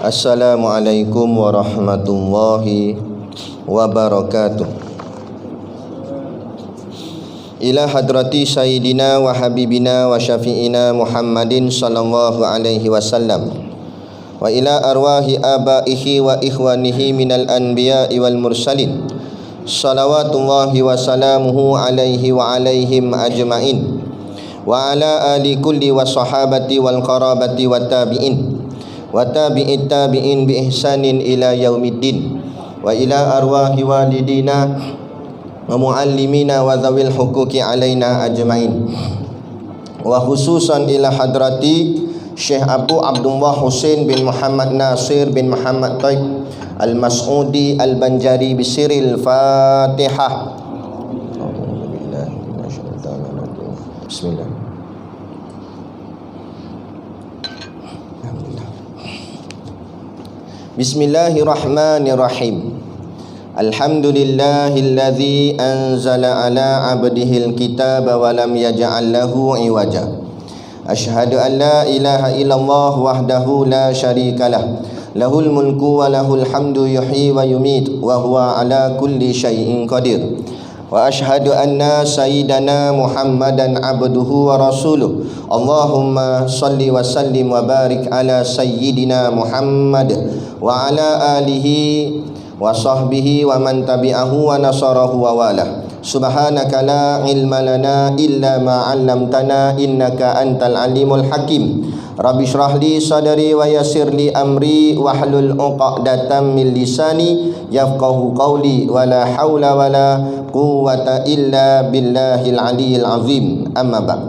Assalamualaikum warahmatullahi wabarakatuh. Ila hadrati sayyidina wa habibina wa syafi'ina Muhammadin sallallahu alaihi wasallam wa ila arwahi abaihi wa ikhwanihi minal anbiya'i wal mursalin salawatullahi wa salamuhu alaihi wa alaihim ajma'in wa ala ali kulli wa sahabati wal qarabati wa tabi'in wa tabi'it tabi'in bi ihsanin ila yaumiddin wa ila arwahi walidina wa muallimina wa dhawil huquqi alaina ajma'in wa khususan ila hadrati Syekh Abu Abdullah Husain bin Muhammad Nasir bin Muhammad Taib Al-Mas'udi Al-Banjari bisiril Fatihah. Bismillah. Bismillahirrahmanirrahim. Alhamdulillahilladzi anzala ala abdihil kitaba wa lam yaj'al lahu iwaja. Asyhadu an la ilaha illallah wahdahu la syarikalah. Lahul mulku wa lahul hamdu yuhyi wa yumit wa huwa ala kulli syai'in qadir. Wa asyhadu anna sayyidana Muhammadan abduhu wa rasuluh. Allahumma salli wa sallim wa barik ala sayyidina Muhammad wa ala alihi wa sahbihi wa man tabi'ahu wa nasarahu wa walah. Subhanaka la ilma lana illa ma 'allamtana innaka antal alimul hakim. Rabbi shrah li sadri wa yassir li amri wahlul 'uqdatam min lisani yafqahu qawli wa la haula wa la quwwata illa billahil aliyil azim. Amma ba'd.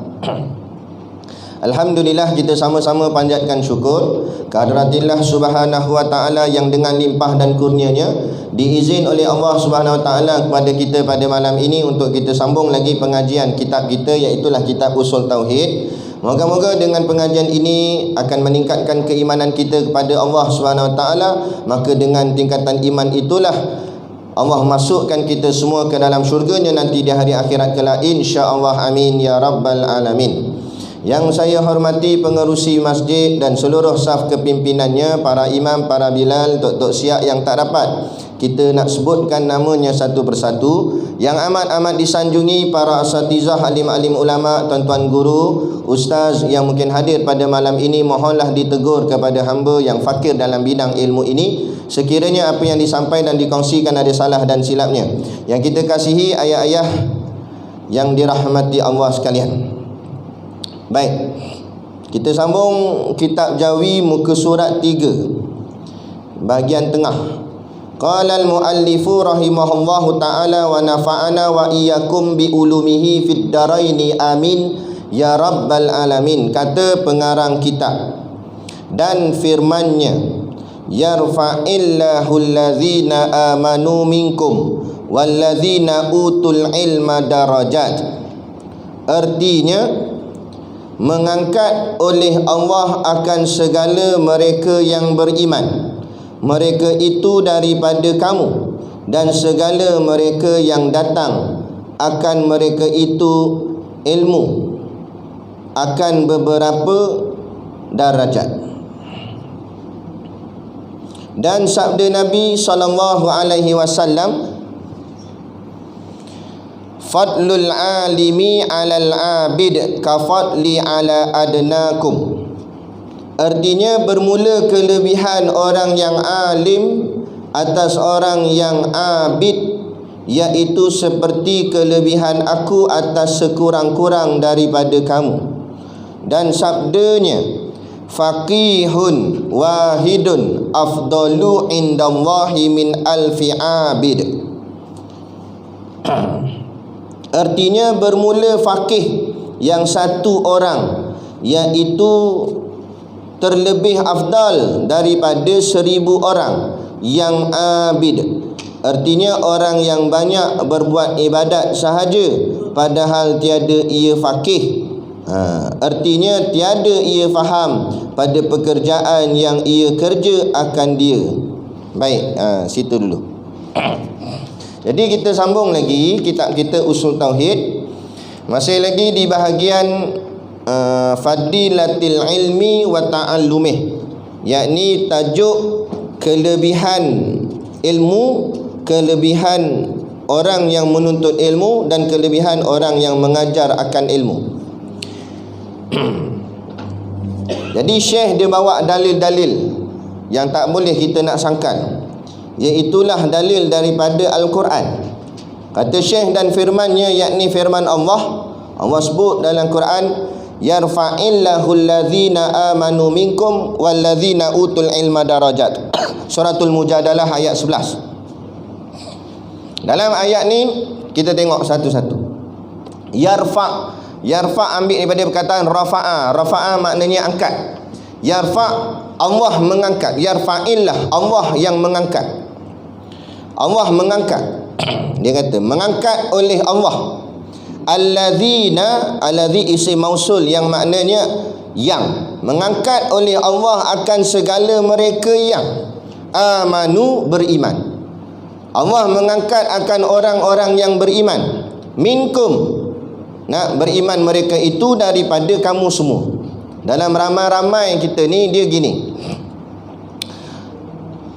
Alhamdulillah, kita sama-sama panjatkan syukur kehadiratillah subhanahu wa ta'ala yang dengan limpah dan kurnianya diizin oleh Allah subhanahu wa ta'ala kepada kita pada malam ini untuk kita sambung lagi pengajian kitab kita, iaitulah kitab Usul Tauhid. Moga-moga dengan pengajian ini akan meningkatkan keimanan kita kepada Allah subhanahu wa ta'ala. Maka dengan tingkatan iman itulah Allah masukkan kita semua ke dalam syurganya nanti di hari akhirat kelak, insya-Allah. Amin ya rabbal alamin. Yang saya hormati pengerusi masjid dan seluruh saf kepimpinannya, para imam, para bilal, tok-tok siap yang tak dapat kita nak sebutkan namanya satu persatu, yang amat-amat disanjungi para asatizah, alim-alim ulama, tuan-tuan guru, ustaz yang mungkin hadir pada malam ini, mohonlah ditegur kepada hamba yang fakir dalam bidang ilmu ini. Sekiranya apa yang disampaikan dan dikongsikan ada salah dan silapnya, yang kita kasihi ayah-ayah yang dirahmati Allah sekalian. Baik, kita sambung kitab Jawi muka surat 3 bahagian tengah. Qala al-muallifu rahimahullahu ta'ala wa nafa'ana wa iyyakum bi ulumihi fid daraini amin ya rabbal alamin. Kata pengarang kitab, dan firman-Nya, yarfa'illahu allazina amanu minkum wallazina utul ilma darajat. Artinya, mengangkat oleh Allah akan segala mereka yang beriman, mereka itu daripada kamu, dan segala mereka yang datang akan mereka itu ilmu akan beberapa darajat. Dan sabda Nabi sallallahu alaihi wasallam, fadlul alimi alal abid kafadli ala adnakum. Artinya, bermula kelebihan orang yang alim atas orang yang abid, iaitu seperti kelebihan aku atas sekurang-kurang daripada kamu. Dan sabdanya, faqihun wahidun afdalu indallahi min alfi abid. Artinya, bermula faqih yang satu orang, iaitu terlebih afdal daripada 1000 orang yang abid. Artinya, orang yang banyak berbuat ibadat sahaja padahal tiada ia faqih. Artinya, tiada ia faham pada pekerjaan yang ia kerja akan dia. Baik, situ dulu. Jadi kita sambung lagi kitab kita Usul Tauhid. Masih lagi di bahagian fadilatil ilmi wa ta'allumih, yakni tajuk kelebihan ilmu, kelebihan orang yang menuntut ilmu dan kelebihan orang yang mengajar akan ilmu. Jadi Syekh dia bawa dalil-dalil yang tak boleh kita nak sangkal, iaitulah dalil daripada Al-Quran. Kata Syekh, dan firmannya, yakni firman Allah. Allah sebut dalam Quran, yarfa'illahu alladhina amanu minkum walladhina utul ilma darajat. Suratul Mujadalah ayat 11. Dalam ayat ni kita tengok satu-satu. Yarfa' ambil daripada perkataan rafa'a. Rafa'a maknanya angkat. Yarfa' Allah mengangkat. Yarfa'illah, Allah yang mengangkat. Allah mengangkat. Dia kata mengangkat oleh Allah. Alladzina, alladzi isim mausul yang maknanya yang, mengangkat oleh Allah akan segala mereka yang amanu, beriman. Allah mengangkat akan orang-orang yang beriman. Minkum, nak beriman mereka itu daripada kamu semua. Dalam ramai-ramai kita ni dia gini,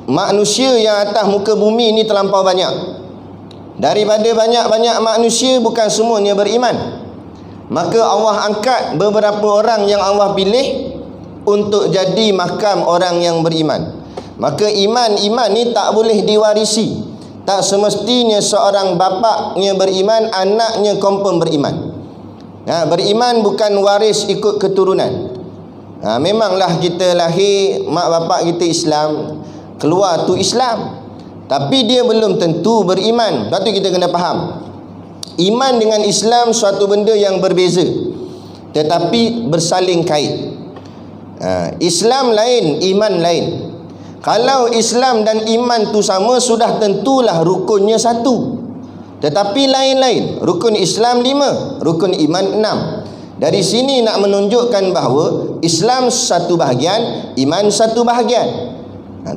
manusia yang atas muka bumi ni terlampau banyak. Daripada banyak-banyak manusia, bukan semuanya beriman. Maka Allah angkat beberapa orang yang Allah pilih untuk jadi makam orang yang beriman. Maka iman ni tak boleh diwarisi. Tak semestinya seorang bapaknya beriman, anaknya confirm beriman. Beriman bukan waris ikut keturunan. Memanglah kita lahir, mak bapak kita Islam, keluar tu Islam, tapi dia belum tentu beriman. Lepas tu kita kena faham, iman dengan Islam suatu benda yang berbeza, tetapi bersaling kait. Islam lain, iman lain. Kalau Islam dan iman tu sama, sudah tentulah rukunnya satu. Tetapi lain-lain. Rukun Islam 5, rukun iman 6. Dari sini nak menunjukkan bahawa Islam satu bahagian, iman satu bahagian.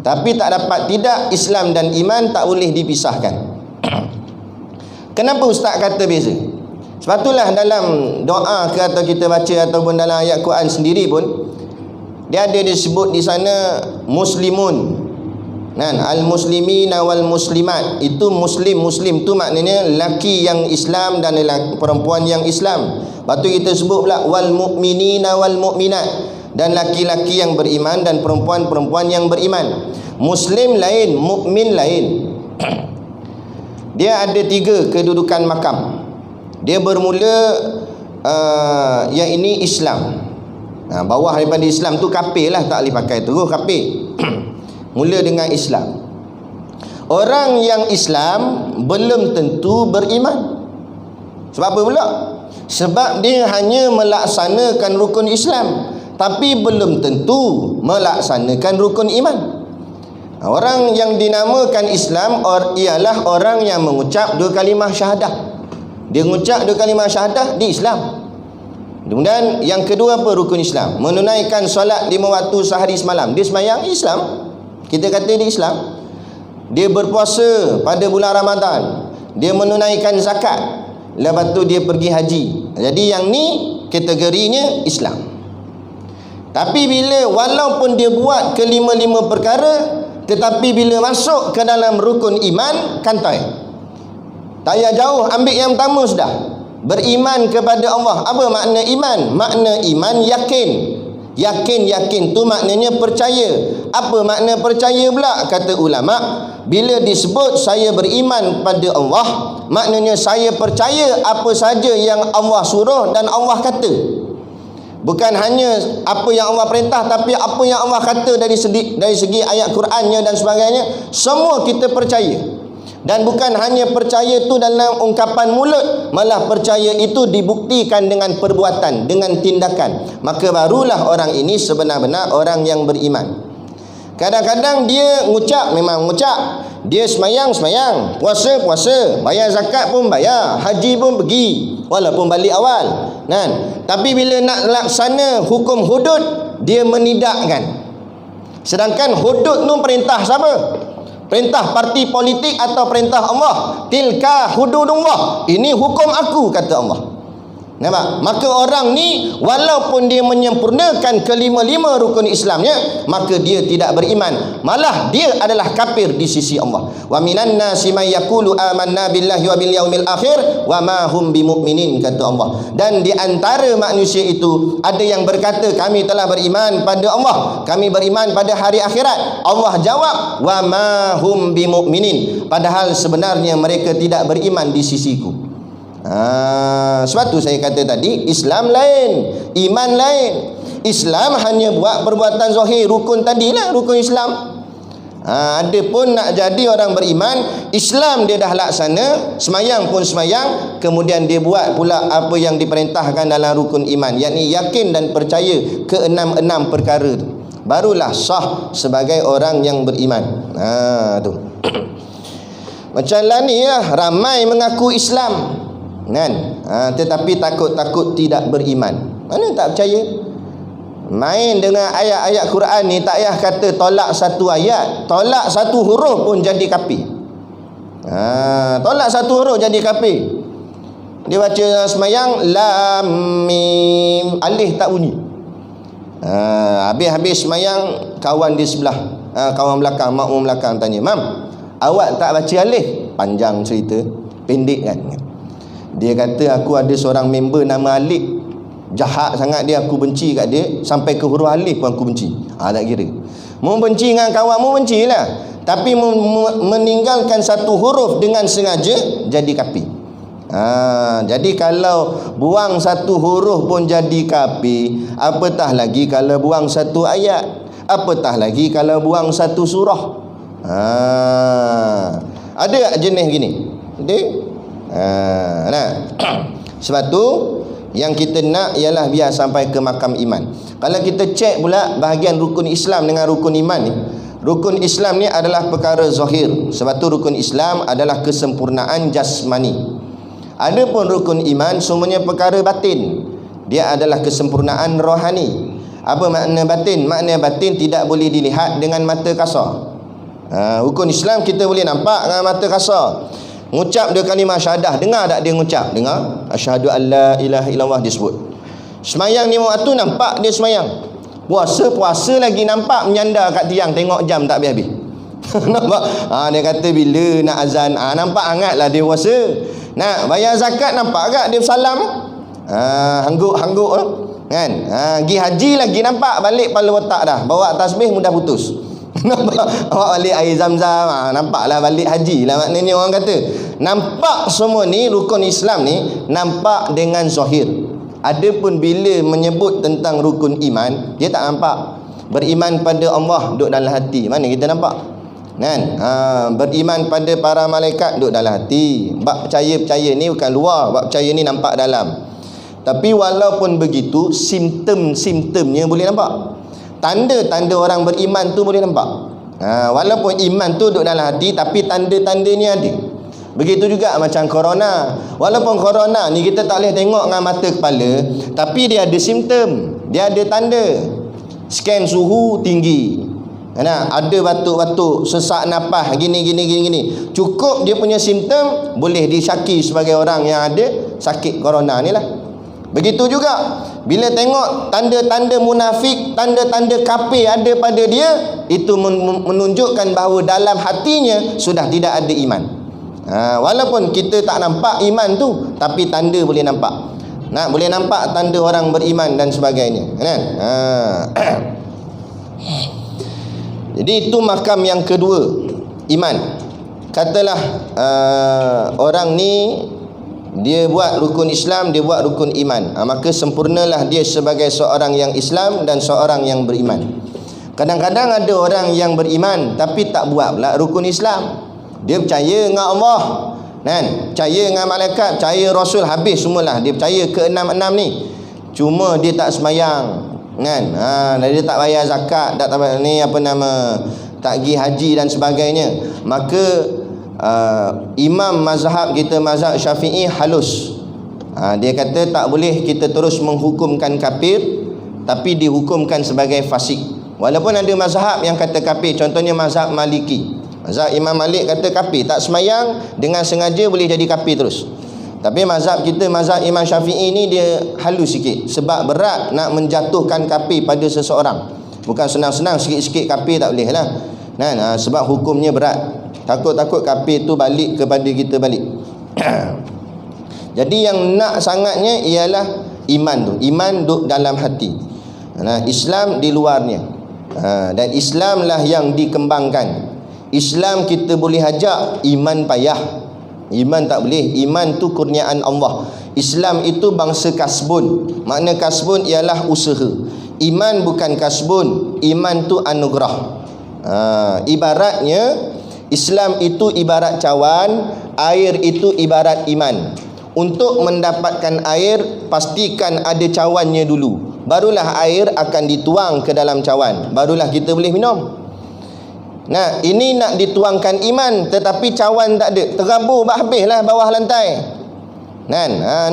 Tapi tak dapat tidak, Islam dan iman tak boleh dipisahkan. Kenapa Ustaz kata beza? Sebab itulah dalam doa ke atau kita baca ataupun dalam ayat Quran sendiri pun, dia ada disebut di sana muslimun. Al-muslimina wal muslimat. Itu muslim tu maknanya lelaki yang Islam dan perempuan yang Islam. Lepas tu kita sebut pula wal mu'minina wal mu'minat, dan laki-laki yang beriman dan perempuan-perempuan yang beriman. Muslim lain, mukmin lain. Dia ada 3 kedudukan makam. Dia bermula yang ini Islam. Bawah daripada Islam tu kafir lah, tak boleh pakai terus kafir. Mula dengan Islam. Orang yang Islam belum tentu beriman. Sebab apa pula? Sebab dia hanya melaksanakan rukun Islam, tapi belum tentu melaksanakan rukun iman. Orang yang dinamakan Islam ialah orang yang mengucap 2 kalimah syahadah. Dia mengucap 2 kalimah syahadah di Islam. Kemudian yang kedua apa rukun Islam? Menunaikan solat 5 waktu sehari semalam. Dia sembahyang Islam. Kita kata dia Islam. Dia berpuasa pada bulan Ramadan. Dia menunaikan zakat. Lepas tu dia pergi haji. Jadi yang ni kategorinya Islam. Tapi bila walaupun dia buat kelima-lima perkara, tetapi bila masuk ke dalam rukun iman, kantai. Tak payah jauh, ambil yang pertama sudah. Beriman kepada Allah. Apa makna iman? Makna iman yakin. Yakin tu maknanya percaya. Apa makna percaya pula? Kata ulama, bila disebut saya beriman pada Allah, maknanya saya percaya apa saja yang Allah suruh dan Allah kata. Bukan hanya apa yang Allah perintah, tapi apa yang Allah kata dari segi ayat Qurannya dan sebagainya, semua kita percaya. Dan bukan hanya percaya itu dalam ungkapan mulut, malah percaya itu dibuktikan dengan perbuatan, dengan tindakan. Maka barulah orang ini sebenar-benar orang yang beriman. Kadang-kadang dia ngucap, memang ngucap. Dia semayang, puasa, bayar zakat pun bayar, haji pun pergi, walaupun balik awal. Tapi bila nak laksana hukum hudud, dia menidakkan. Sedangkan hudud tu perintah siapa? Perintah parti politik atau perintah Allah? Tilka hududullah. Ini hukum aku, kata Allah. Nampak? Maka orang ni walaupun dia menyempurnakan kelima-lima rukun Islamnya, maka dia tidak beriman, malah dia adalah kafir di sisi Allah. Wa minan nasi may yaqulu amanna billahi wa bil yaumil akhir wa ma hum bimumin, kata Allah. Dan di antara manusia itu ada yang berkata kami telah beriman pada Allah, kami beriman pada hari akhirat. Allah jawab wa ma hum bimuminin, padahal sebenarnya mereka tidak beriman di sisiku. Sebab tu saya kata tadi, Islam lain, iman lain. Islam hanya buat perbuatan zahir, rukun tadilah rukun Islam. Adapun nak jadi orang beriman, Islam dia dah laksana, semayang pun semayang, kemudian dia buat pula apa yang diperintahkan dalam rukun iman, yakni yakin dan percaya ke enam perkara tu, barulah sah sebagai orang yang beriman. Tu macam lah ni lah, ramai mengaku Islam kan, tetapi takut-takut tidak beriman. Mana tak percaya? Main dengan ayat-ayat Quran ni, tak payah kata tolak satu ayat, tolak satu huruf pun jadi kafir. Tolak satu huruf jadi kafir. Dia baca semayang lam mim, alif tak bunyi. Habis semayang, kawan di sebelah, kawan belakang, makmum belakang tanya, "Mam, awak tak baca alif?" Panjang cerita, pendek kan. Dia kata, aku ada seorang member nama Alif, jahat sangat dia, aku benci kat dia, sampai ke huruf alif pun aku benci. Tak kira, mau benci dengan kawan, mau bencilah, tapi meninggalkan satu huruf dengan sengaja jadi kafir. Jadi kalau buang satu huruf pun jadi kafir, apatah lagi kalau buang satu ayat, apatah lagi kalau buang satu surah. Ada jenis gini? Ada? Sebab tu yang kita nak ialah biar sampai ke makam iman. Kalau kita cek pula bahagian rukun Islam dengan rukun iman ni, rukun Islam ni adalah perkara zahir. Sebab tu rukun Islam adalah kesempurnaan jasmani. Adapun rukun iman semuanya perkara batin. Dia adalah kesempurnaan rohani. Apa makna batin? Makna batin tidak boleh dilihat dengan mata kasar. Rukun Islam kita boleh nampak dengan mata kasar. Ngucap dia kalimah syahadah, dengar tak dia ngucap? Dengar. Asyhadu an la ilaha illallah disebut. Semayang 5 waktu nampak dia semayang. Puasa lagi nampak menyandar kat tiang tengok jam tak habis-habis. Nampak? Dia kata bila nak azan, nampak hangatlah dia puasa. Nak bayar zakat nampak tak dia salam? Hangguk-hangguk kan. Pergi haji lagi nampak balik kepala otak dah. Bawa tasbih mudah putus. Nampak awak balik air zam-zam, nampaklah balik haji lah maknanya orang kata. Nampak semua ni rukun Islam ni nampak dengan zahir. Adapun bila menyebut tentang rukun iman, dia tak nampak. Beriman pada Allah duduk dalam hati, mana kita nampak kan? Beriman pada para malaikat duduk dalam hati. Bab percaya ni bukan luar, bab percaya ni nampak dalam. Tapi walaupun begitu, simptom-simptomnya boleh nampak. Tanda-tanda orang beriman tu boleh nampak. Walaupun iman tu duduk dalam hati, tapi tanda-tandanya ada. Begitu juga macam corona. Walaupun corona ni kita tak boleh tengok dengan mata kepala, tapi dia ada simptom, dia ada tanda. Scan suhu tinggi, ada batuk-batuk, sesak nafas, gini. Cukup dia punya simptom, boleh disyaki sebagai orang yang ada sakit corona ni lah. Begitu juga bila tengok tanda-tanda munafik, tanda-tanda kafir ada pada dia, itu menunjukkan bahawa dalam hatinya sudah tidak ada iman. Walaupun kita tak nampak iman tu, tapi tanda boleh nampak. Boleh nampak tanda orang beriman dan sebagainya kan? Jadi itu makam yang kedua, iman. Katalah orang ni dia buat rukun Islam, dia buat rukun iman, maka sempurnalah dia sebagai seorang yang Islam dan seorang yang beriman. Kadang-kadang ada orang yang beriman tapi tak buat pula rukun Islam. Dia percaya dengan Allah kan, percaya dengan malaikat, percaya Rasul, habis semualah dia percaya ke enam ni. Cuma dia tak semayang kan, dia tak bayar zakat, tak ni tak pergi haji dan sebagainya. Maka imam mazhab kita, mazhab Syafi'i halus. Dia kata tak boleh kita terus menghukumkan kafir, tapi dihukumkan sebagai fasik. Walaupun ada mazhab yang kata kafir, contohnya mazhab Maliki. Mazhab Imam Malik kata kafir, tak semayang dengan sengaja boleh jadi kafir terus. Tapi mazhab kita, mazhab Imam Syafi'i ni dia halus sikit. Sebab berat nak menjatuhkan kafir pada seseorang. Bukan senang-senang, sikit-sikit kafir tak boleh lah. Sebab hukumnya berat. Takut-takut kafir tu balik kepada kita balik. Jadi yang nak sangatnya ialah iman tu. Iman duduk dalam hati. Islam di luarnya. Dan Islam lah yang dikembangkan. Islam kita boleh ajak, iman payah. Iman tak boleh. Iman tu kurniaan Allah. Islam itu bangsa kasbun. Makna kasbun ialah usaha. Iman bukan kasbun. Iman tu anugerah. Ibaratnya Islam itu ibarat cawan, air itu ibarat iman. Untuk mendapatkan air, pastikan ada cawannya dulu. Barulah air akan dituang ke dalam cawan. Barulah kita boleh minum. Nah, ini nak dituangkan iman, tetapi cawan tak ada, terabur habislah bawah lantai.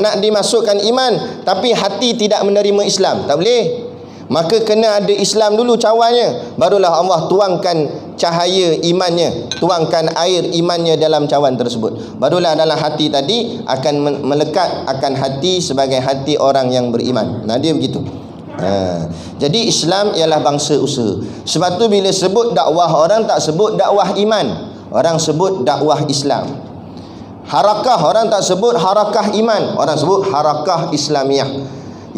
Nak dimasukkan iman, tapi hati tidak menerima Islam, tak boleh. Maka kena ada Islam dulu cawannya, barulah Allah tuangkan cahaya imannya, tuangkan air imannya dalam cawan tersebut. Barulah dalam hati tadi akan melekat akan hati sebagai hati orang yang beriman. Dia begitu. Jadi Islam ialah bangsa usaha. Sebab tu bila sebut dakwah, orang tak sebut dakwah iman, orang sebut dakwah Islam. Harakah, orang tak sebut harakah iman, orang sebut harakah Islamiah.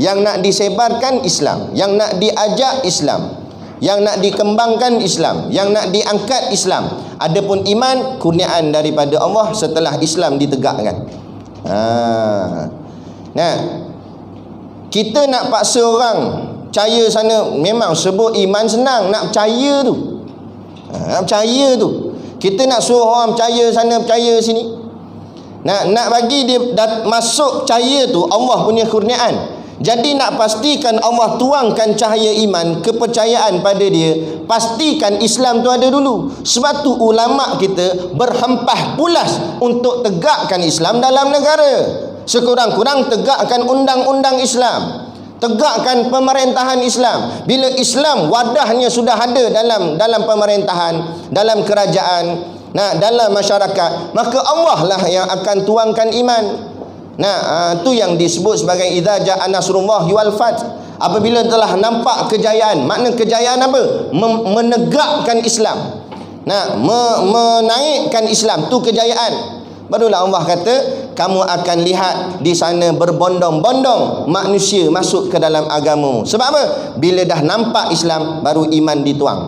Yang nak disebarkan Islam, yang nak diajak Islam, yang nak dikembangkan Islam, yang nak diangkat Islam. Adapun iman, kurniaan daripada Allah setelah Islam ditegakkan. Kita nak paksa orang percaya sana, memang sebut iman senang. Nak percaya tu, nak percaya tu, kita nak suruh orang percaya sana, percaya sini. Nak bagi dia masuk percaya tu, Allah punya kurniaan. Jadi nak pastikan Allah tuangkan cahaya iman, kepercayaan pada dia, pastikan Islam tu ada dulu. Sebab tu ulama kita berhempah pulas untuk tegakkan Islam dalam negara. Sekurang-kurang tegakkan undang-undang Islam, tegakkan pemerintahan Islam. Bila Islam wadahnya sudah ada dalam pemerintahan, dalam kerajaan, dalam masyarakat, maka Allah lah yang akan tuangkan iman. Tu yang disebut sebagai idza ja'a nasrullah wal fath. Apabila telah nampak kejayaan. Makna kejayaan apa? Menegakkan Islam, menaikkan Islam, tu kejayaan. Barulah Allah kata, kamu akan lihat di sana berbondong-bondong manusia masuk ke dalam agama. Sebab apa? Bila dah nampak Islam, baru iman dituang.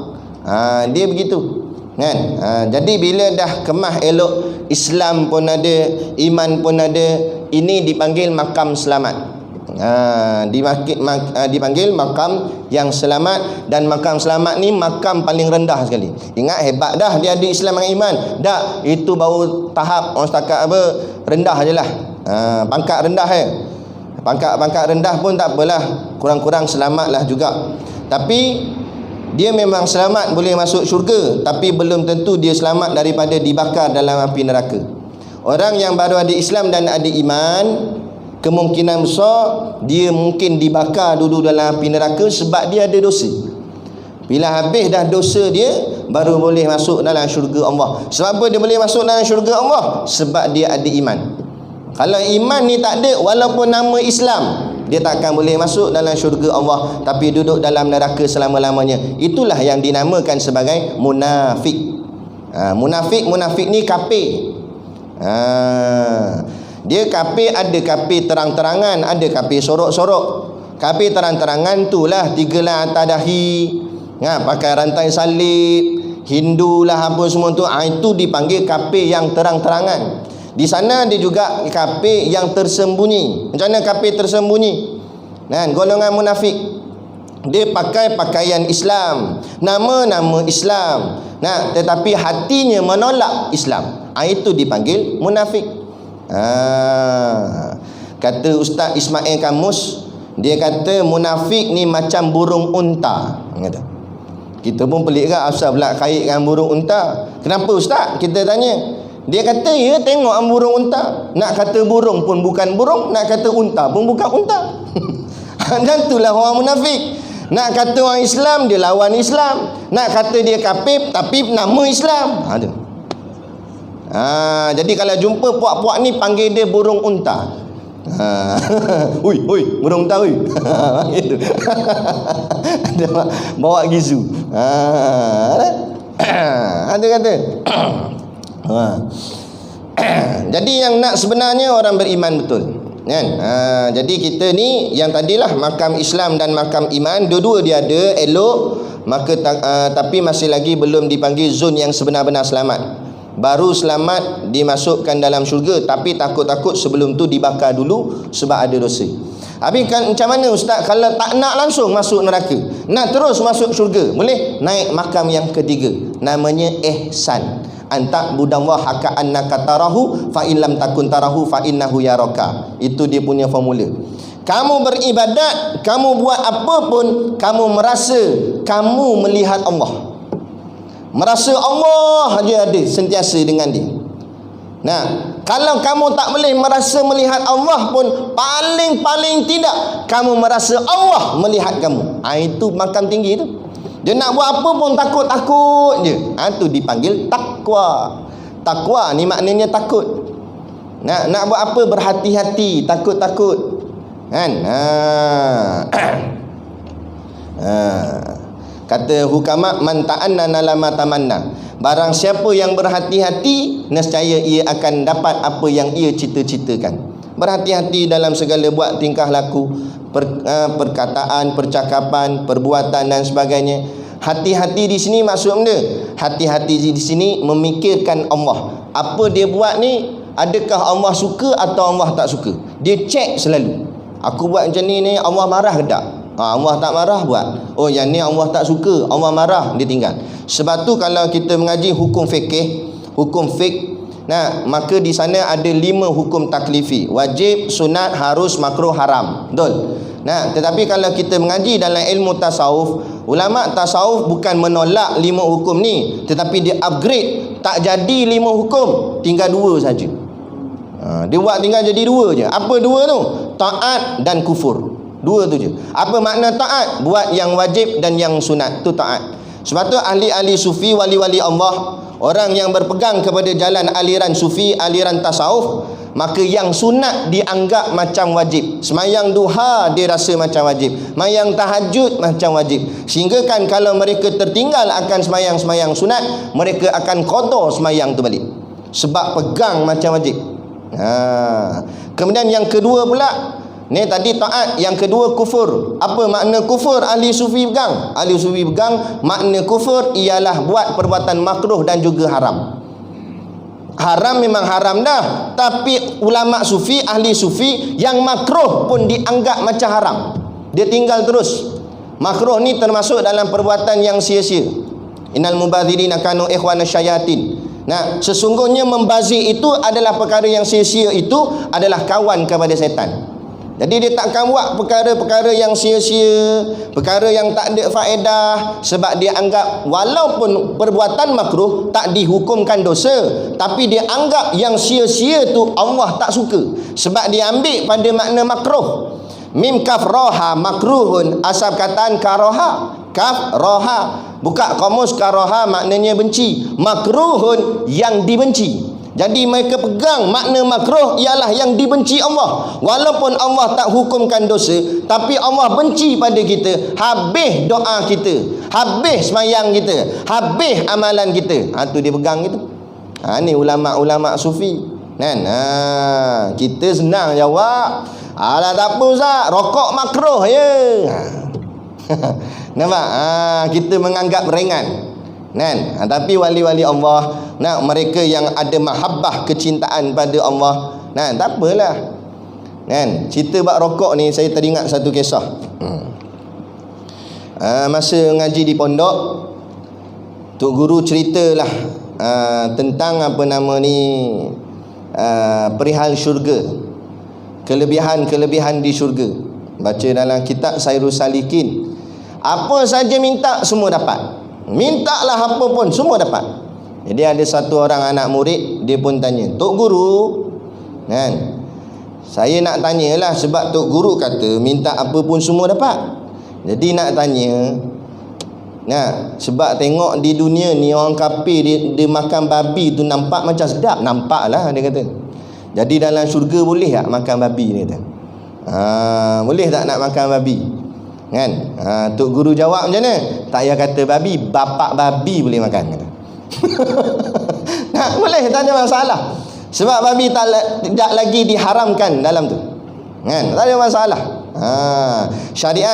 Dia begitu. Jadi bila dah kemah elok, Islam pun ada, iman pun ada, ini dipanggil makam selamat. Dipanggil makam yang selamat. Dan makam selamat ni makam paling rendah sekali. Ingat, hebat dah dia ada Islam dan iman. Tak, itu baru tahap orang setakat apa, rendah je lah. Pangkat rendah Pangkat rendah pun tak apalah, kurang-kurang selamatlah juga. Tapi dia memang selamat boleh masuk syurga, tapi belum tentu dia selamat daripada dibakar dalam api neraka. Orang yang baru ada Islam dan ada iman, kemungkinan besar dia mungkin dibakar dulu dalam api neraka sebab dia ada dosa. Bila habis dah dosa dia, baru boleh masuk dalam syurga Allah. Sebab apa dia boleh masuk dalam syurga Allah? Sebab dia ada iman. Kalau iman ni tak ada, walaupun nama Islam, dia takkan boleh masuk dalam syurga Allah, tapi duduk dalam neraka selama-lamanya. Itulah yang dinamakan sebagai munafik. Munafik ni kafir. Dia kafir, ada kafir terang-terangan, ada kafir sorok-sorok. Kafir terang-terangan tu lah 3 lah atas dahi, pakai rantai salib, Hindu lah apa semua tu. Itu dipanggil kafir yang terang-terangan. Di sana dia juga kafir yang tersembunyi. Macam mana kafir tersembunyi? Golongan munafik, dia pakai pakaian Islam, nama-nama Islam, tetapi hatinya menolak Islam. Itu dipanggil munafik. Kata Ustaz Ismail Kamus, dia kata munafik ni macam burung unta. Kita pun pelik kan, asal pula kaitkan burung unta. Kenapa Ustaz? Kita tanya. Dia kata, ya tengok burung unta. Nak kata burung pun bukan burung, nak kata unta pun bukan unta. Dan itulah orang munafik. Nak kata orang Islam, dia lawan Islam. Nak kata dia kafir, tapi nama Islam. Jadi kalau jumpa puak-puak ni panggil dia burung unta. Ui, burung unta ui. Gitu. Ada bawa gizu. Ada kata. Jadi yang nak sebenarnya orang beriman betul. Kan? Jadi kita ni yang tadilah makam Islam dan makam iman, dua-dua dia ada, elok, maka tapi masih lagi belum dipanggil zon yang sebenar-benar selamat. Baru selamat dimasukkan dalam syurga, tapi takut-takut sebelum tu dibakar dulu sebab ada dosa. Habis kan macam mana ustaz kalau tak nak langsung masuk neraka, nak terus masuk syurga, boleh? Naik makam yang ketiga, namanya ihsan. Antak budallah ka'annaka tarahu fa in lam takun tarahu fa innahu yaraka. Itu dia punya formula. Kamu beribadat, kamu buat apa pun, kamu merasa kamu melihat Allah. Merasa Allah aja ada sentiasa dengan dia. Nah, kalau kamu tak boleh merasa melihat Allah pun, paling tidak kamu merasa Allah melihat kamu. Itu makam tinggi tu. Dia nak buat apa pun takut-takut je. Tu dipanggil takwa. Takwa ni maknanya takut. Nak buat apa berhati-hati, takut-takut. Kan? Kata hukama, man ta'annana lama tamanna. Barang siapa yang berhati-hati, nescaya ia akan dapat apa yang ia cita-citakan. Berhati-hati dalam segala buat tingkah laku, perkataan, percakapan, perbuatan dan sebagainya. Hati-hati di sini maksud benda, hati-hati di sini memikirkan Allah. Apa dia buat ni, adakah Allah suka atau Allah tak suka? Dia cek selalu. Aku buat macam ni Allah marah ke tak? Allah tak marah buat. Oh yang ni Allah tak suka, Allah marah, dia tinggal. Sebab tu kalau kita mengaji hukum fikih, hukum fiqh, maka di sana ada 5 hukum taklifi. Wajib, sunat, harus, makruh, haram. Betul? Tetapi kalau kita mengaji dalam ilmu tasawuf, ulama tasawuf bukan menolak 5 hukum ni, tetapi dia upgrade. Tak jadi 5 hukum, tinggal 2 saja. Dia buat tinggal jadi 2 je. Apa 2 tu? Taat dan kufur. 2 tu je. Apa makna taat? Buat yang wajib dan yang sunat, tu taat. Sebab tu ahli-ahli sufi, wali-wali Allah, orang yang berpegang kepada jalan aliran sufi, aliran tasawuf, maka yang sunat dianggap macam wajib. Semayang duha dia rasa macam wajib, semayang tahajud macam wajib. Sehingga kan kalau mereka tertinggal akan semayang-semayang sunat, mereka akan qada semayang tu balik, sebab pegang macam wajib. Kemudian yang kedua pula, ni tadi taat, yang kedua kufur. Apa makna kufur? Ahli sufi pegang. Ahli sufi pegang makna kufur ialah buat perbuatan makruh dan juga haram. Haram memang haram dah, tapi ulama sufi, ahli sufi, yang makruh pun dianggap macam haram. Dia tinggal terus. Makruh ni termasuk dalam perbuatan yang sia-sia. Innal mubadzirina kanu ikhwana syayatin. Sesungguhnya membazir itu adalah perkara yang sia-sia, itu adalah kawan kepada setan. Jadi dia takkan buat perkara-perkara yang sia-sia, perkara yang tak ada faedah, sebab dia anggap walaupun perbuatan makruh tak dihukumkan dosa, tapi dia anggap yang sia-sia tu Allah tak suka, sebab dia ambil pada makna makruh. Mim kaf roha makruhun, asal kataan karoha, kaf roha, buka kamus karoha maknanya benci, makruhun yang dibenci. Jadi mereka pegang makna makruh ialah yang dibenci Allah. Walaupun Allah tak hukumkan dosa, tapi Allah benci pada kita. Habis doa kita, habis semayang kita, habis amalan kita. Tu dia pegang gitu. Ni ulama-ulama sufi. Kan? Kita senang jawab. Alah tak apa Ustaz, rokok makruh je. Nampak? Kita menganggap ringan. Tapi wali-wali Allah, mereka yang ada mahabbah, kecintaan pada Allah, tak apalah. Cerita bab rokok ni, saya teringat satu kisah. Masa ngaji di pondok, Tok Guru ceritalah tentang apa nama ni, perihal syurga, kelebihan-kelebihan di syurga. Baca dalam kitab Sairus Salikin, apa saja minta semua dapat. Mintalah apa pun semua dapat. Jadi ada satu orang anak murid, dia pun tanya, Tok Guru, saya nak tanyalah, sebab Tok Guru kata minta apa pun semua dapat. Jadi nak tanya, Nah, sebab tengok di dunia ni orang kafir dia makan babi tu nampak macam sedap. Nampak lah dia kata. Jadi dalam syurga boleh tak makan babi ni kata? Boleh tak nak makan babi? Kan? Tok Guru jawab macam mana? Tak payah kata babi, bapak babi boleh makan kata. Nah, boleh, tak ada masalah. Sebab babi tidak lagi diharamkan dalam tu. Kan? Tak ada masalah.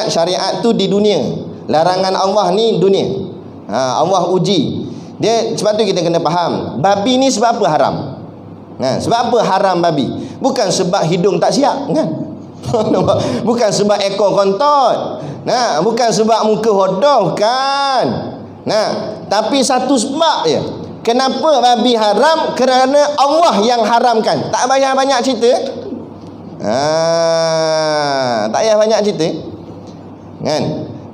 Syariat tu di dunia. Larangan Allah ni dunia. Allah uji. Dia sebab tu kita kena faham. Babi ni sebab apa haram? Sebab apa haram babi? Bukan sebab hidung tak siap, kan? Bukan sebab ekor kontot. Bukan sebab muka hodoh, kan? Tapi satu sebab je. Kenapa babi haram? Kerana Allah yang haramkan. Tak payah banyak cerita. Tak payah banyak cerita. Kan?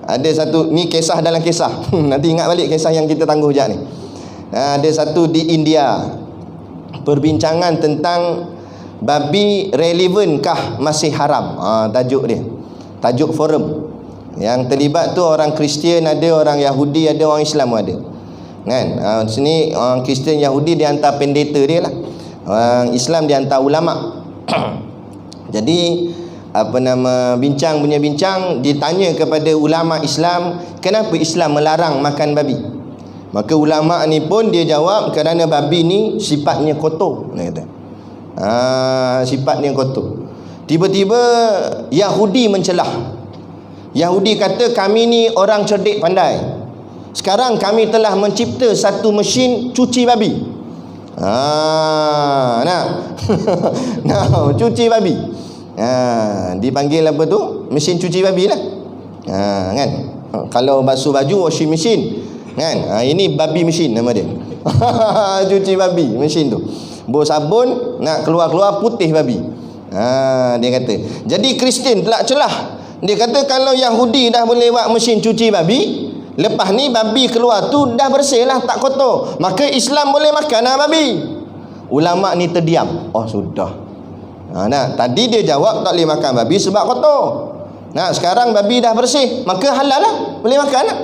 Ada satu, ni kisah dalam kisah. Nanti ingat balik kisah yang kita tangguh sekejap ni. Ada satu di India, perbincangan tentang babi relevankah masih haram. Tajuk dia, tajuk forum. Yang terlibat tu orang Kristian ada, orang Yahudi ada, orang Islam ada. Kan? Sini orang Kristian Yahudi dia hantar pendeta dia lah. Orang Islam dia hantar ulama. Jadi bincang ditanya kepada ulama Islam, kenapa Islam melarang makan babi? Maka ulama ni pun dia jawab, kerana babi ni sifatnya kotor, dia kata. Sifatnya kotor. Tiba-tiba Yahudi mencelah. Yahudi kata, kami ni orang cerdik pandai. Sekarang kami telah mencipta satu mesin cuci babi. Cuci babi. Dipanggil apa tu? Mesin cuci babi lah. Kan? Kalau basuh baju, washing machine, kan? Ini babi mesin nama dia. Cuci babi mesin tu. Bau sabun, nak keluar-keluar putih babi. Dia kata. Jadi Kristian pula celah. Dia kata kalau Yahudi dah boleh buat mesin cuci babi, lepas ni babi keluar tu dah bersih lah, tak kotor. Maka Islam boleh makan lah babi. Ulama ni terdiam. Oh sudah. Tadi dia jawab tak boleh makan babi sebab kotor. Sekarang babi dah bersih, maka halal lah, boleh makan lah.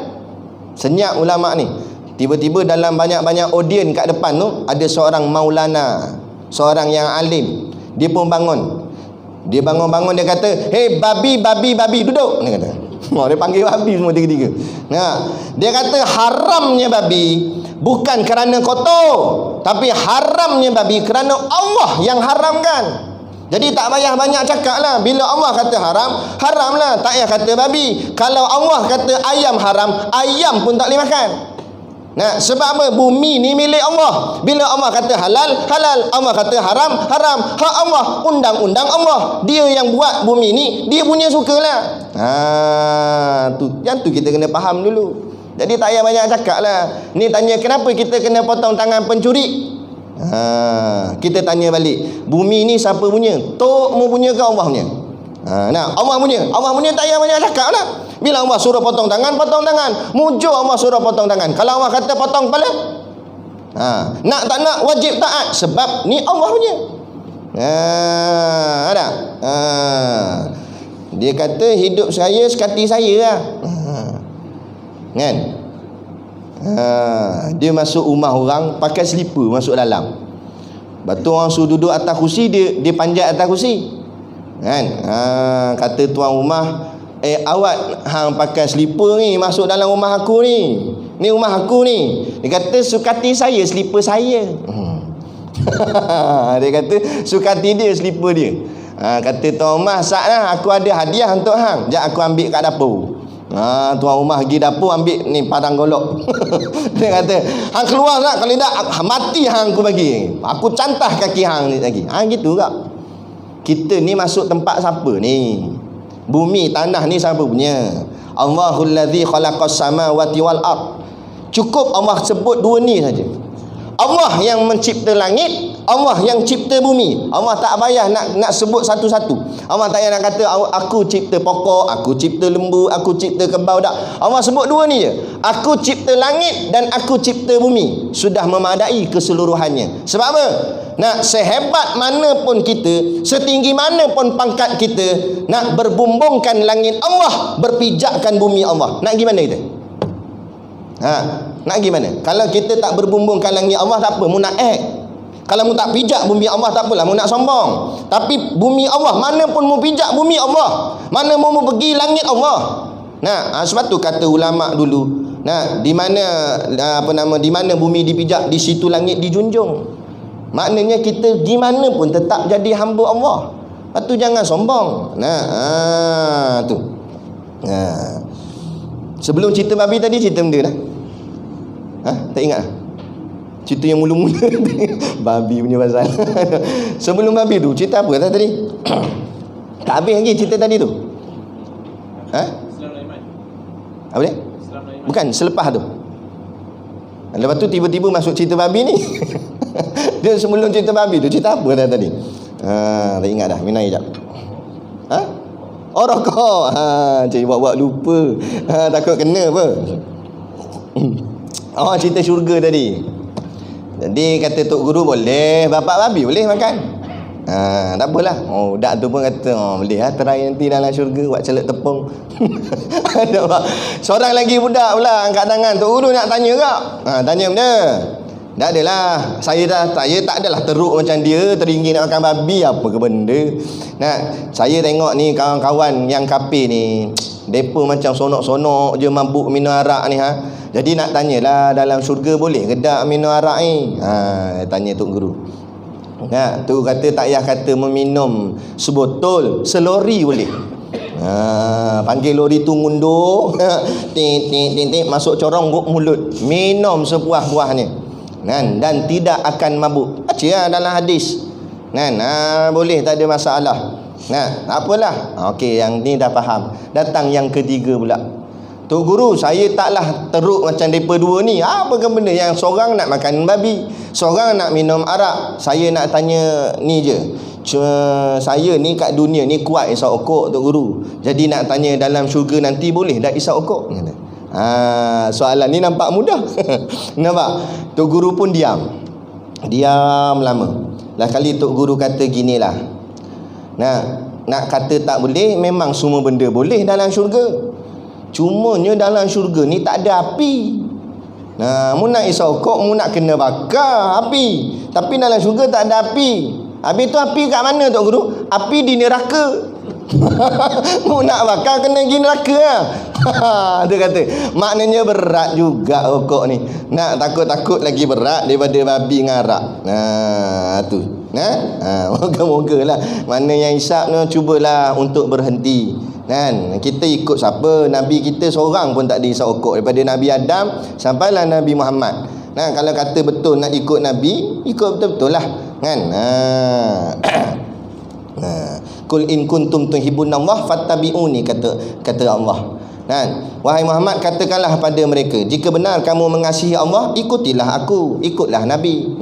Senyap ulama ni. Tiba-tiba dalam banyak-banyak audien kat depan tu ada seorang maulana, seorang yang alim. Dia pun bangun. Dia bangun-bangun, dia kata, "Hei babi, babi, babi, duduk." Dia kata. Dia panggil babi semua tiga-tiga. Dia kata haramnya babi bukan kerana kotor, tapi haramnya babi kerana Allah yang haramkan. Jadi tak payah banyak cakap lah. Bila Allah kata haram, haram lah. Tak payah kata babi. Kalau Allah kata ayam haram, ayam pun tak boleh makan. Sebab apa? Bumi ni milik Allah. Bila Allah kata halal, halal. Allah kata haram, haram. Hak Allah, undang-undang Allah. Dia yang buat bumi ni, dia punya sukalah. Yang tu kita kena faham dulu. Jadi tak payah banyak cakap lah. Ni tanya kenapa kita kena potong tangan pencuri? Kita tanya balik, bumi ni siapa punya? Tokmu punya ke Allah punya? Allah punya. Allah punya tak payah banyak cakap lah. Bila Allah suruh potong tangan, potong tangan. Mujur Allah suruh potong tangan. Kalau Allah kata potong kepala, nak tak nak wajib taat, sebab ni Allah punya. Ada. Dia kata hidup saya sekati saya lah. Kan? Dia masuk rumah orang pakai slipper masuk dalam. Betul orang suruh duduk atas kursi, dia panjat atas kursi. Kan? Kata tuan rumah, awak hang pakai slipper ni masuk dalam rumah aku ni. Ni rumah aku ni. Dia kata sukati saya slipper saya. Dia kata sukati dia slipper dia. Kata tuan rumah, saklah aku ada hadiah untuk hang. Jap aku ambil kat dapur. Tuan rumah pergi dapur ambil ni padang golok. Dia kata hang keluar tak, kalau tak mati hang aku bagi. Aku cantah kaki hang ni lagi. Gitu tak? Kita ni masuk tempat siapa ni? Bumi tanah ni siapa punya? Allahul ladzi khalaqas samawati wal ard. Cukup Allah sebut dua ni saja. Allah yang mencipta langit, Allah yang cipta bumi. Allah tak payah nak sebut satu-satu. Allah tak payah nak kata aku cipta pokok, aku cipta lembu, aku cipta kebau, tak. Allah sebut dua ni je. Aku cipta langit dan aku cipta bumi. Sudah memadai keseluruhannya. Sebab apa? Sehebat mana pun kita, setinggi mana pun pangkat kita, nak berbumbungkan langit Allah, berpijakkan bumi Allah. Nak gimana kita? Nak gimana? Kalau kita tak berbumbung kat langit Allah tak apa, mu nak kalau mu tak pijak bumi Allah tak apalah, mu nak sombong. Tapi bumi Allah, mana pun mu pijak bumi Allah, mana mu pergi langit Allah. Sebab tu kata ulama dulu, di mana di mana bumi dipijak, di situ langit dijunjung. Maknanya kita di mana pun tetap jadi hamba Allah. Lepas tu jangan sombong. Tu. Sebelum cerita babi tadi, cerita benda dah. Tak ingat? Cerita yang mula-mula babi punya pasal. Sebelum babi tu, cerita apa tadi? Tak habis lagi cerita tadi tu. Apa dia? Bukan, selepas tu. Lepas tu tiba-tiba masuk cerita babi ni. Dia sebelum cerita babi tu, cerita apa dah tadi? Tak ingat dah, minai jap. Oh, rokok. Cik buat-buat lupa. Takut kena apa? Cerita syurga tadi. Jadi kata Tok Guru, boleh bapak babi boleh makan. Tak apalah. Budak tu pun kata, boleh lah, try nanti dalam syurga buat celak tepung. Seorang lagi budak pula angkat tangan, Tok Guru nak tanya kak. Tanya benda. Tak adalah, saya tak adalah teruk macam dia, teringin nak makan babi apa ke benda. Saya tengok ni kawan-kawan yang kafir ni, depa macam sonok-sonok je mabuk minum arak ni Jadi nak tanyalah, dalam syurga boleh ke tak minum arak ni? Tanya Tok Guru. Tu kata tak payah kata meminum sebotol, selori boleh. Panggil lori tu ngundur, ting masuk corong guk mulut, minum sebuah-buahnya. Dan tidak akan mabuk. Baca lah dalam hadis. Boleh, tak ada masalah. Apalah. Okey, yang ni dah faham. Datang yang ketiga pula. Tok Guru, saya taklah teruk macam mereka dua ni. Apa ke benda yang seorang nak makan babi, seorang nak minum arak. Saya nak tanya ni je. Saya ni kat dunia ni kuat isap okok, Tok Guru. Jadi nak tanya dalam syurga nanti boleh tak isap okok? Soalan ni nampak mudah. Nampak? Tok Guru pun diam lama. Lah kali Tok Guru kata ginilah. Nak kata tak boleh, memang semua benda boleh dalam syurga. Cumanya dalam syurga ni tak ada api. Mu nak isap okok, mu nak kena bakar api. Tapi dalam syurga tak ada api. Habis tu api kat mana Tok Guru? Api di neraka. Mu nak bakar kena pergi neraka lah. Dia kata maknanya berat juga okok ni. Nak takut-takut lagi berat daripada babi ngarak. Tu. Moga-moga lah mana yang hisap ni cubalah untuk berhenti. Kita ikut siapa? Nabi kita seorang pun tak ada hisap okok, daripada Nabi Adam sampailah Nabi Muhammad. Kalau kata betul nak ikut Nabi, ikut betul-betul lah kan. Kul in kuntum tuhibbunallah fattabi'uni, kata Allah. Wahai Muhammad, katakanlah pada mereka, jika benar kamu mengasihi Allah, ikutilah aku, ikutlah Nabi.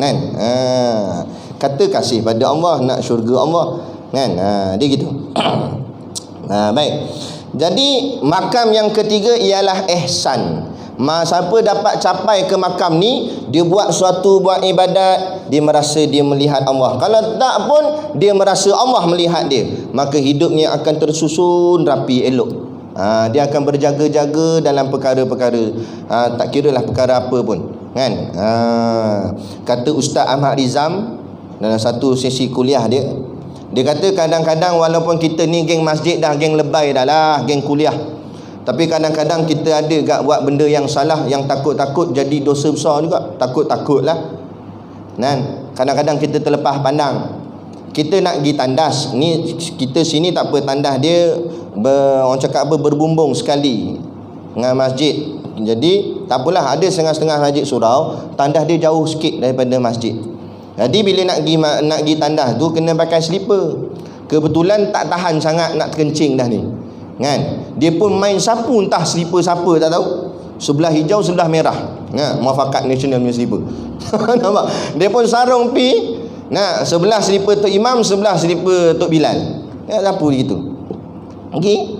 Kata kasih pada Allah, nak syurga Allah. Dia gitu. Baik. Jadi makam yang ketiga ialah ihsan. Siapa dapat capai ke makam ni, dia buat ibadat, dia merasa dia melihat Allah. Kalau tak pun dia merasa Allah melihat dia, maka hidupnya akan tersusun rapi elok. Dia akan berjaga-jaga dalam perkara-perkara, tak kiralah perkara apa pun kan. Kata Ustaz Ahmad Rizam dalam satu sesi kuliah dia kata kadang-kadang walaupun kita ni geng masjid dah, geng lebay dah lah, geng kuliah, tapi kadang-kadang kita ada gak buat benda yang salah, yang takut-takut jadi dosa besar juga. Takut-takut lah. Kadang-kadang kita terlepas pandang. Kita nak pergi tandas ni, kita sini tak apa, tandas dia orang cakap berbumbung sekali dengan masjid. Jadi tak apalah, ada setengah-setengah masjid surau tandas dia jauh sikit daripada masjid. Jadi bila nak pergi tandas tu kena pakai slipper. Kebetulan tak tahan sangat nak kencing dah ni kan. Dia pun main sapu, entah slipper siapa tak tahu, sebelah hijau sebelah merah. Muafakat Nasional punya slipper. Nampak? Dia pun sarung pi. Sebelah slipper Tok Imam, sebelah slipper Tok Bilal. Sapu gitu. Okey.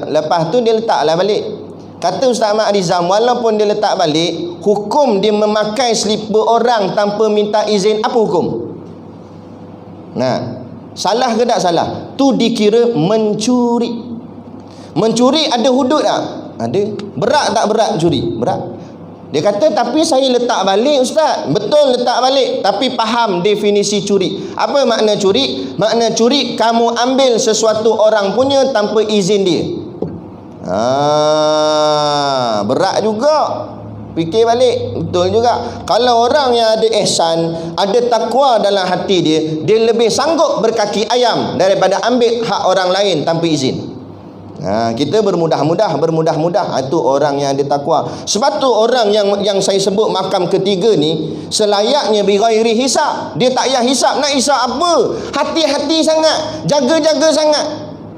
Lepas tu dia letaklah balik. Kata Ustaz Ahmad Rizam, walaupun dia letak balik, hukum dia memakai slipper orang tanpa minta izin, apa hukum? Salah ke tak salah? Tu dikira mencuri. Mencuri ada hudud tak? Ada. Berat tak berat curi? Berat. Dia kata, tapi saya letak balik Ustaz. Betul letak balik, tapi faham definisi curi. Apa makna curi? Makna curi, kamu ambil sesuatu orang punya tanpa izin dia. Berat juga. Fikir balik. Betul juga. Kalau orang yang ada ihsan, ada takwa dalam hati dia, dia lebih sanggup berkaki ayam daripada ambil hak orang lain tanpa izin. Kita bermudah-mudah. Itu orang yang ada takwa. Sebab tu orang yang saya sebut makam ketiga ni selayaknya bighairi hisab. Dia tak payah hisab. Nak hisab apa? Hati-hati sangat, jaga-jaga sangat.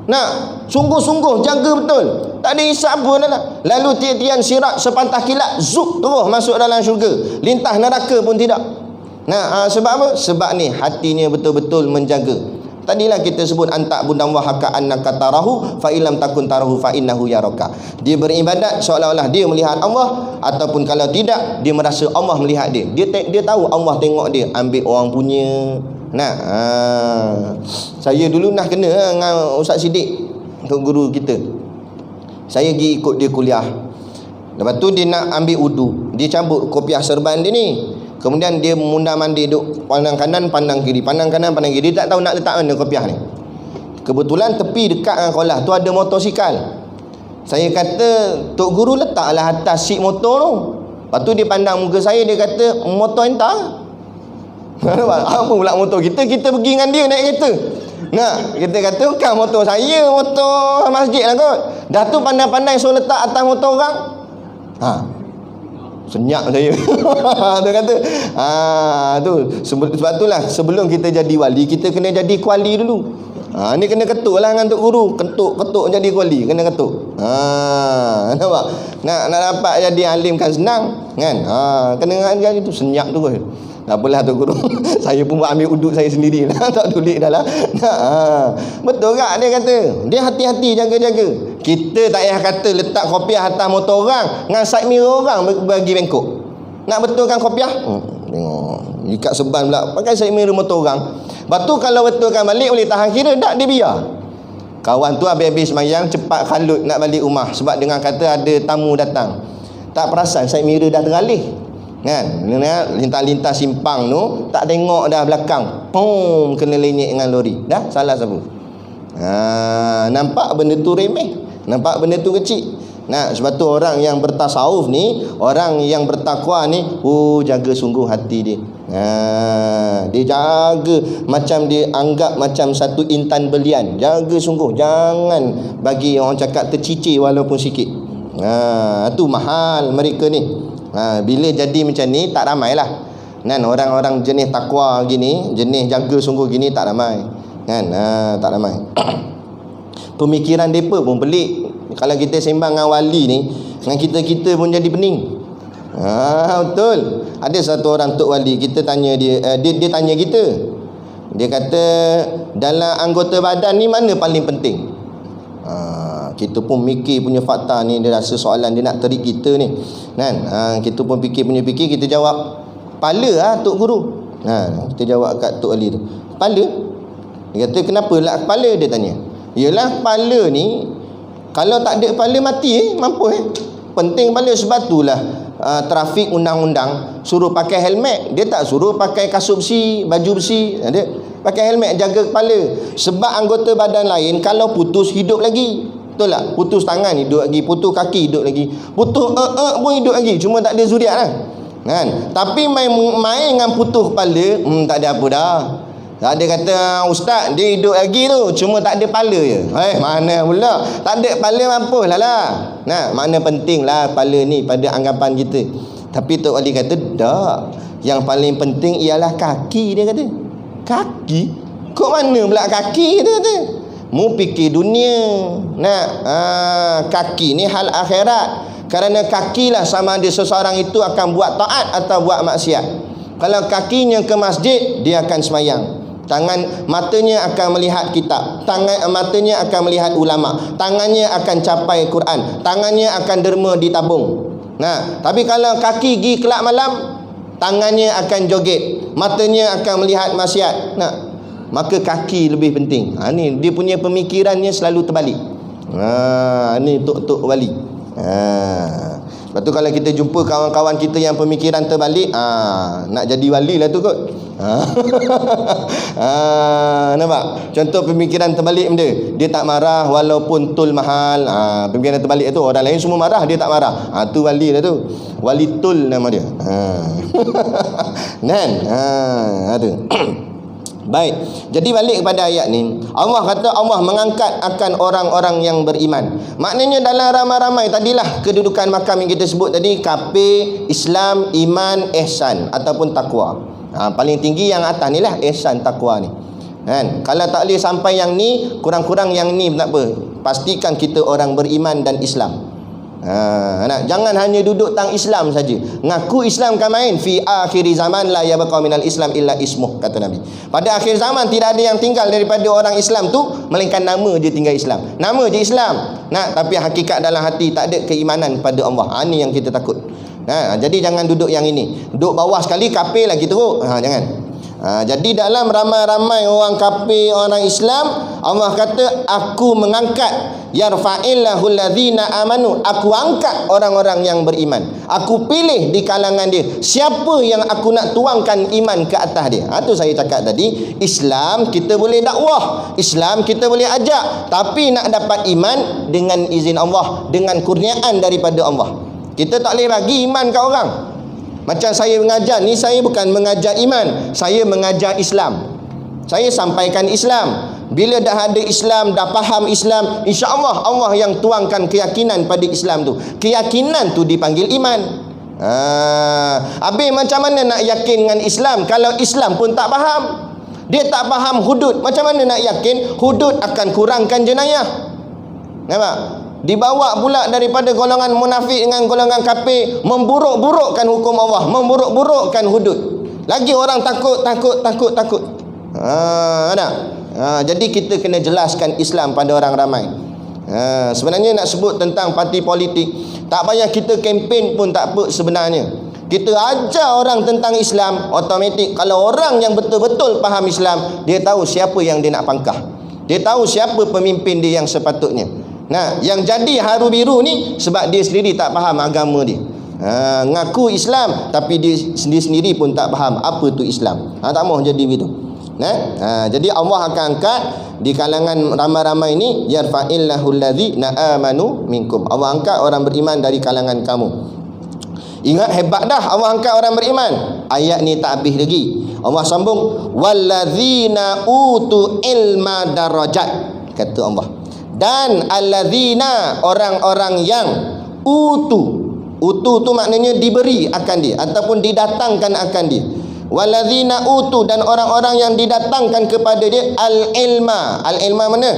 Nak sungguh-sungguh jaga betul. Tak ada hisab apa dah. Lalu tian-tian sirat sepantah kilat, zup terus masuk dalam syurga. Lintah neraka pun tidak. Sebab apa? Sebab ni hatinya betul-betul menjaga. Tadilah kita sebut antak budamwa haka annaka tarahu fa illam takun tarahu fa innahu yaraka. Dia beribadat seolah-olah dia melihat Allah, ataupun kalau tidak dia merasa Allah melihat dia. Dia tahu Allah tengok dia. Ambil orang punya. Saya dulu nak kena dengan Ustaz Siddiq, untuk guru kita. Saya pergi ikut dia kuliah. Lepas tu dia nak ambil wudu, dia cabut kopiah serban dia ni. Kemudian dia mundar mandi, duduk pandang kanan, pandang kiri, pandang kanan, pandang kiri. Dia tak tahu nak letak mana kopiah ni. Kebetulan tepi dekat dengan kolah tu ada motosikal. Saya kata, Tok Guru letaklah atas seat motor tu. Lepas tu dia pandang muka saya, dia kata, motor entah. Apa pula motor kita? Kita pergi dengan dia naik kereta. Kita kata, bukan motor saya, motor masjid lah kot. Dah tu pandai-pandai suruh letak atas motor orang. Senyap saya. Dia kata, tu. Sebab itulah sebelum kita jadi wali, kita kena jadi kuali dulu. Ni kena ketuk lah dengan Tok Guru. Ketuk jadi kuali, kena ketuk. Nampak? Nak dapat jadi alim kan senang kan? Kena jadi tu, senyap tu. Tak apalah Tok Guru. Saya pun buat ambil uduk saya sendiri lah. Tak tulis dah lah. Betul tak dia kata? Dia hati-hati, jaga-jaga. Kita tak payah kata letak kopiah atas motor orang dengan side mirror orang bagi bengkok. Nak betulkan kopiah? Tengok. Ikat seban pula. Pakai side mirror motor orang. Lepas tu kalau betulkan balik boleh tahan kira. Tak, dia biar. Kawan tu habis-habis semayang cepat kalut nak balik rumah. Sebab dengan kata ada tamu datang. Tak perasan side mirror dah teralih. Kan? Lintas-lintas simpang tu tak tengok dah belakang. Pum, kena lenyek dengan lori. Dah salah siapa? Nampak benda tu remeh. Nampak benda tu kecil. Sebab tu orang yang bertasawuf ni, orang yang bertakwa ni, jaga sungguh hati dia. Dia jaga macam dia anggap macam satu intan belian. Jaga sungguh, jangan bagi orang cakap tercicir walaupun sikit. Tu mahal mereka ni. Bila jadi macam ni tak ramailah. Orang-orang jenis takwa gini, jenis jaga sungguh gini tak ramai. Tak ramai. Pemikiran mereka pun pelik. Kalau kita sembang dengan wali ni, dengan kita pun jadi pening. Betul. Ada satu orang tok wali, kita tanya dia, dia tanya kita. Dia kata, dalam anggota badan ni mana paling penting? Kita pun mikir punya fakta ni. Dia rasa soalan dia nak terik kita ni kan. Kita pun fikir, kita jawab kepala lah Tok Guru. Kita jawab kat Tok Ali tu, kepala. Dia kata, kenapa lah kepala? Dia tanya. Yelah, kepala ni kalau tak ada kepala mati mampus penting kepala. Sebab itulah trafik undang-undang suruh pakai helmet. Dia tak suruh pakai kasut besi, baju besi. Dia pakai helmet, jaga kepala. Sebab anggota badan lain kalau putus hidup lagi. Betul tak? Putus tangan hidup lagi, putus kaki hidup lagi, putus pun hidup lagi. Cuma tak ada zuriat lah kan. Tapi main dengan putus kepala, tak ada apa dah. Tak ada kata ustaz dia hidup lagi tu, cuma tak ada kepala je. Mana pula? Tak ada kepala mampus lah. Makna penting lah kepala ni pada anggapan kita. Tapi Tok Wali kata tak. Yang paling penting ialah kaki. Dia kata kaki? Kok mana pula kaki? Dia kata mu fikir dunia. Kaki ni hal akhirat. Kerana kakilah sama ada seseorang itu akan buat taat atau buat maksiat. Kalau kakinya ke masjid, dia akan semayang. Matanya akan melihat kitab. Matanya akan melihat ulama. Tangannya akan capai Quran. Tangannya akan derma di tabung. Tapi kalau kaki pergi kelab malam, tangannya akan joget, matanya akan melihat maksiat. Maka kaki lebih penting. Ni dia punya pemikirannya selalu terbalik. Ni tok-tok wali. Lepas tu kalau kita jumpa kawan-kawan kita yang pemikiran terbalik, nak jadi wali lah tu kot. Nampak? Contoh pemikiran terbalik benda. Dia tak marah walaupun tul mahal. Pemikiran terbalik tu, orang lain semua marah, dia tak marah. Tu wali lah tu. Wali tul nama dia. Kan? Tu. Baik. Jadi balik kepada ayat ni. Allah kata Allah mengangkat akan orang-orang yang beriman. Maknanya dalam ramai-ramai tadilah kedudukan makam yang kita sebut tadi, kafir, Islam, iman, ihsan ataupun takwa. Paling tinggi yang atas ni lah, ihsan, takwa ni. Kan? Kalau tak boleh sampai yang ni, kurang-kurang yang ni tak apa. Pastikan kita orang beriman dan Islam. Jangan hanya duduk tang Islam saja. Ngaku Islam kan main. Fi akhir zaman la yabqa minal Islam illa ismuh, kata Nabi. Pada akhir zaman tidak ada yang tinggal daripada orang Islam tu melainkan nama je tinggal Islam. Nama je Islam. Tapi hakikat dalam hati tak ada keimanan pada Allah. Ini yang kita takut. Jadi jangan duduk yang ini. Duduk bawah sekali kafir lagi teruk. Jangan. Jadi dalam ramai-ramai orang kafir, orang Islam, Allah kata aku mengangkat, yarfa'illahu allazina amanu, aku angkat orang-orang yang beriman. Aku pilih di kalangan dia siapa yang aku nak tuangkan iman ke atas dia. Itu saya cakap tadi, Islam kita boleh dakwah, Islam kita boleh ajak, tapi nak dapat iman dengan izin Allah, dengan kurniaan daripada Allah. Kita tak boleh bagi iman kat orang. Macam saya mengajar ni, saya bukan mengajar iman, saya mengajar Islam. Saya sampaikan Islam. Bila dah ada Islam, dah faham Islam, insya-Allah Allah yang tuangkan keyakinan pada Islam tu. Keyakinan tu dipanggil iman. Habis macam mana nak yakin dengan Islam kalau Islam pun tak faham? Dia tak faham hudud. Macam mana nak yakin hudud akan kurangkan jenayah? Nampak? Dibawa pula daripada golongan munafik dengan golongan kafir, memburuk-burukkan hukum Allah, memburuk-burukkan hudud. Lagi orang takut. Jadi kita kena jelaskan Islam pada orang ramai. Sebenarnya nak sebut tentang parti politik, tak payah kita kempen pun tak apa sebenarnya. Kita ajar orang tentang Islam, automatik kalau orang yang betul-betul faham Islam, dia tahu siapa yang dia nak pangkah. Dia tahu siapa pemimpin dia yang sepatutnya. Yang jadi haru biru ni sebab dia sendiri tak faham agama dia. Ngaku Islam tapi dia sendiri pun tak faham apa tu Islam. Tak mahu jadi begitu. Jadi Allah akan angkat di kalangan ramai-ramai ni, yarfa'illahu allazina amanu minkum. Allah angkat orang beriman dari kalangan kamu. Ingat, hebat dah Allah angkat orang beriman. Ayat ni tak habis lagi. Allah sambung, wallazina utu ilma darajat, kata Allah. Dan allazina, orang-orang yang utu tu maknanya diberi akan dia ataupun didatangkan akan dia. Waladzina utu, dan orang-orang yang didatangkan kepada dia al-ilma. Al-ilma mana?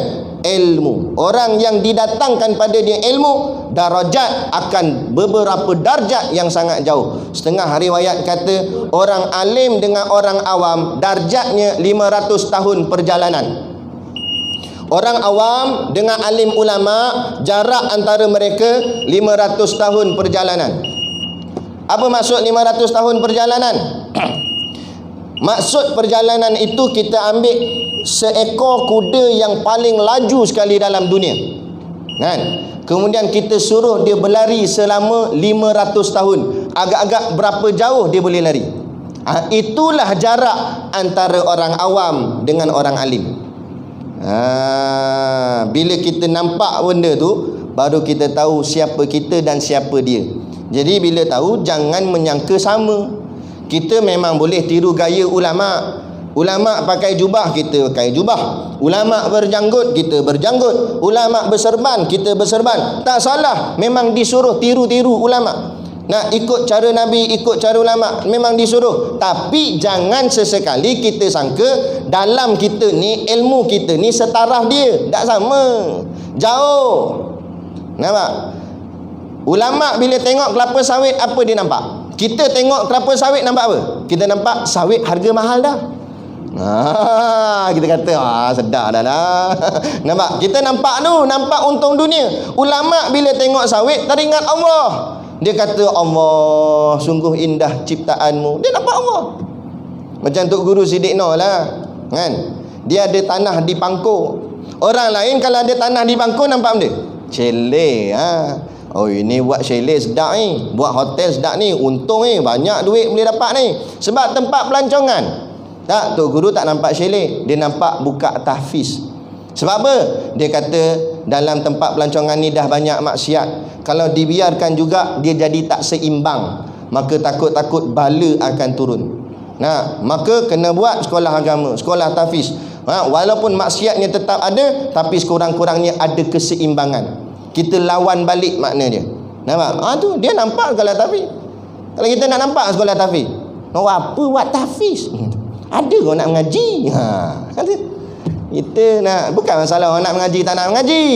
Ilmu. Orang yang didatangkan pada dia ilmu, darajat, akan beberapa darjat yang sangat jauh. Setengah riwayat kata orang alim dengan orang awam darjatnya 500 tahun perjalanan. Orang awam dengan alim ulama, jarak antara mereka 500 tahun perjalanan. Apa maksud 500 tahun perjalanan? Maksud perjalanan itu kita ambil seekor kuda yang paling laju sekali dalam dunia, kan? Kemudian kita suruh dia berlari selama 500 tahun. Agak-agak berapa jauh dia boleh lari? Itulah jarak antara orang awam dengan orang alim. Bila kita nampak benda tu, baru kita tahu siapa kita dan siapa dia. Jadi bila tahu, jangan menyangka sama. Kita memang boleh tiru gaya ulama. Ulama pakai jubah, kita pakai jubah. Ulama berjanggut, kita berjanggut. Ulama berserban, kita berserban. Tak salah, memang disuruh tiru-tiru ulama. Nak ikut cara Nabi, ikut cara ulama, memang disuruh. Tapi jangan sesekali kita sangka dalam kita ni, ilmu kita ni setaraf dia. Tak sama, jauh. Nampak? Ulama bila tengok kelapa sawit, apa dia nampak? Kita tengok kelapa sawit nampak apa? Kita nampak sawit harga mahal dah. Kita kata sedar dah lah. Nampak? Kita nampak tu, nampak untung dunia. Ulama bila tengok sawit teringat Allah. Dia kata, Allah, sungguh indah ciptaanmu. Dia nampak Allah. Macam Tok Guru Siddiq Noh lah, kan? Dia ada tanah di Pangkor. Orang lain kalau ada tanah di Pangkor nampak benda? Chalet Oh ini buat chalet sedap ni, buat hotel sedap ni, untung ni, banyak duit boleh dapat ni. Sebab tempat pelancongan. Tak, Tok Guru tak nampak chalet, dia nampak buka tahfiz. Sebab apa? Dia kata dalam tempat pelancongan ni dah banyak maksiat. Kalau dibiarkan juga dia jadi tak seimbang. Maka takut-takut bala akan turun. Nah, maka kena buat sekolah agama, sekolah tahfiz. Walaupun maksiatnya tetap ada, tapi sekurang-kurangnya ada keseimbangan. Kita lawan balik makna dia. Nampak? Tu dia nampak sekolah tahfiz. Kalau kita nak nampak sekolah tahfiz, apa buat tahfiz? Ada orang nak mengaji. Kita nak, bukan masalah orang nak mengaji tak nak mengaji.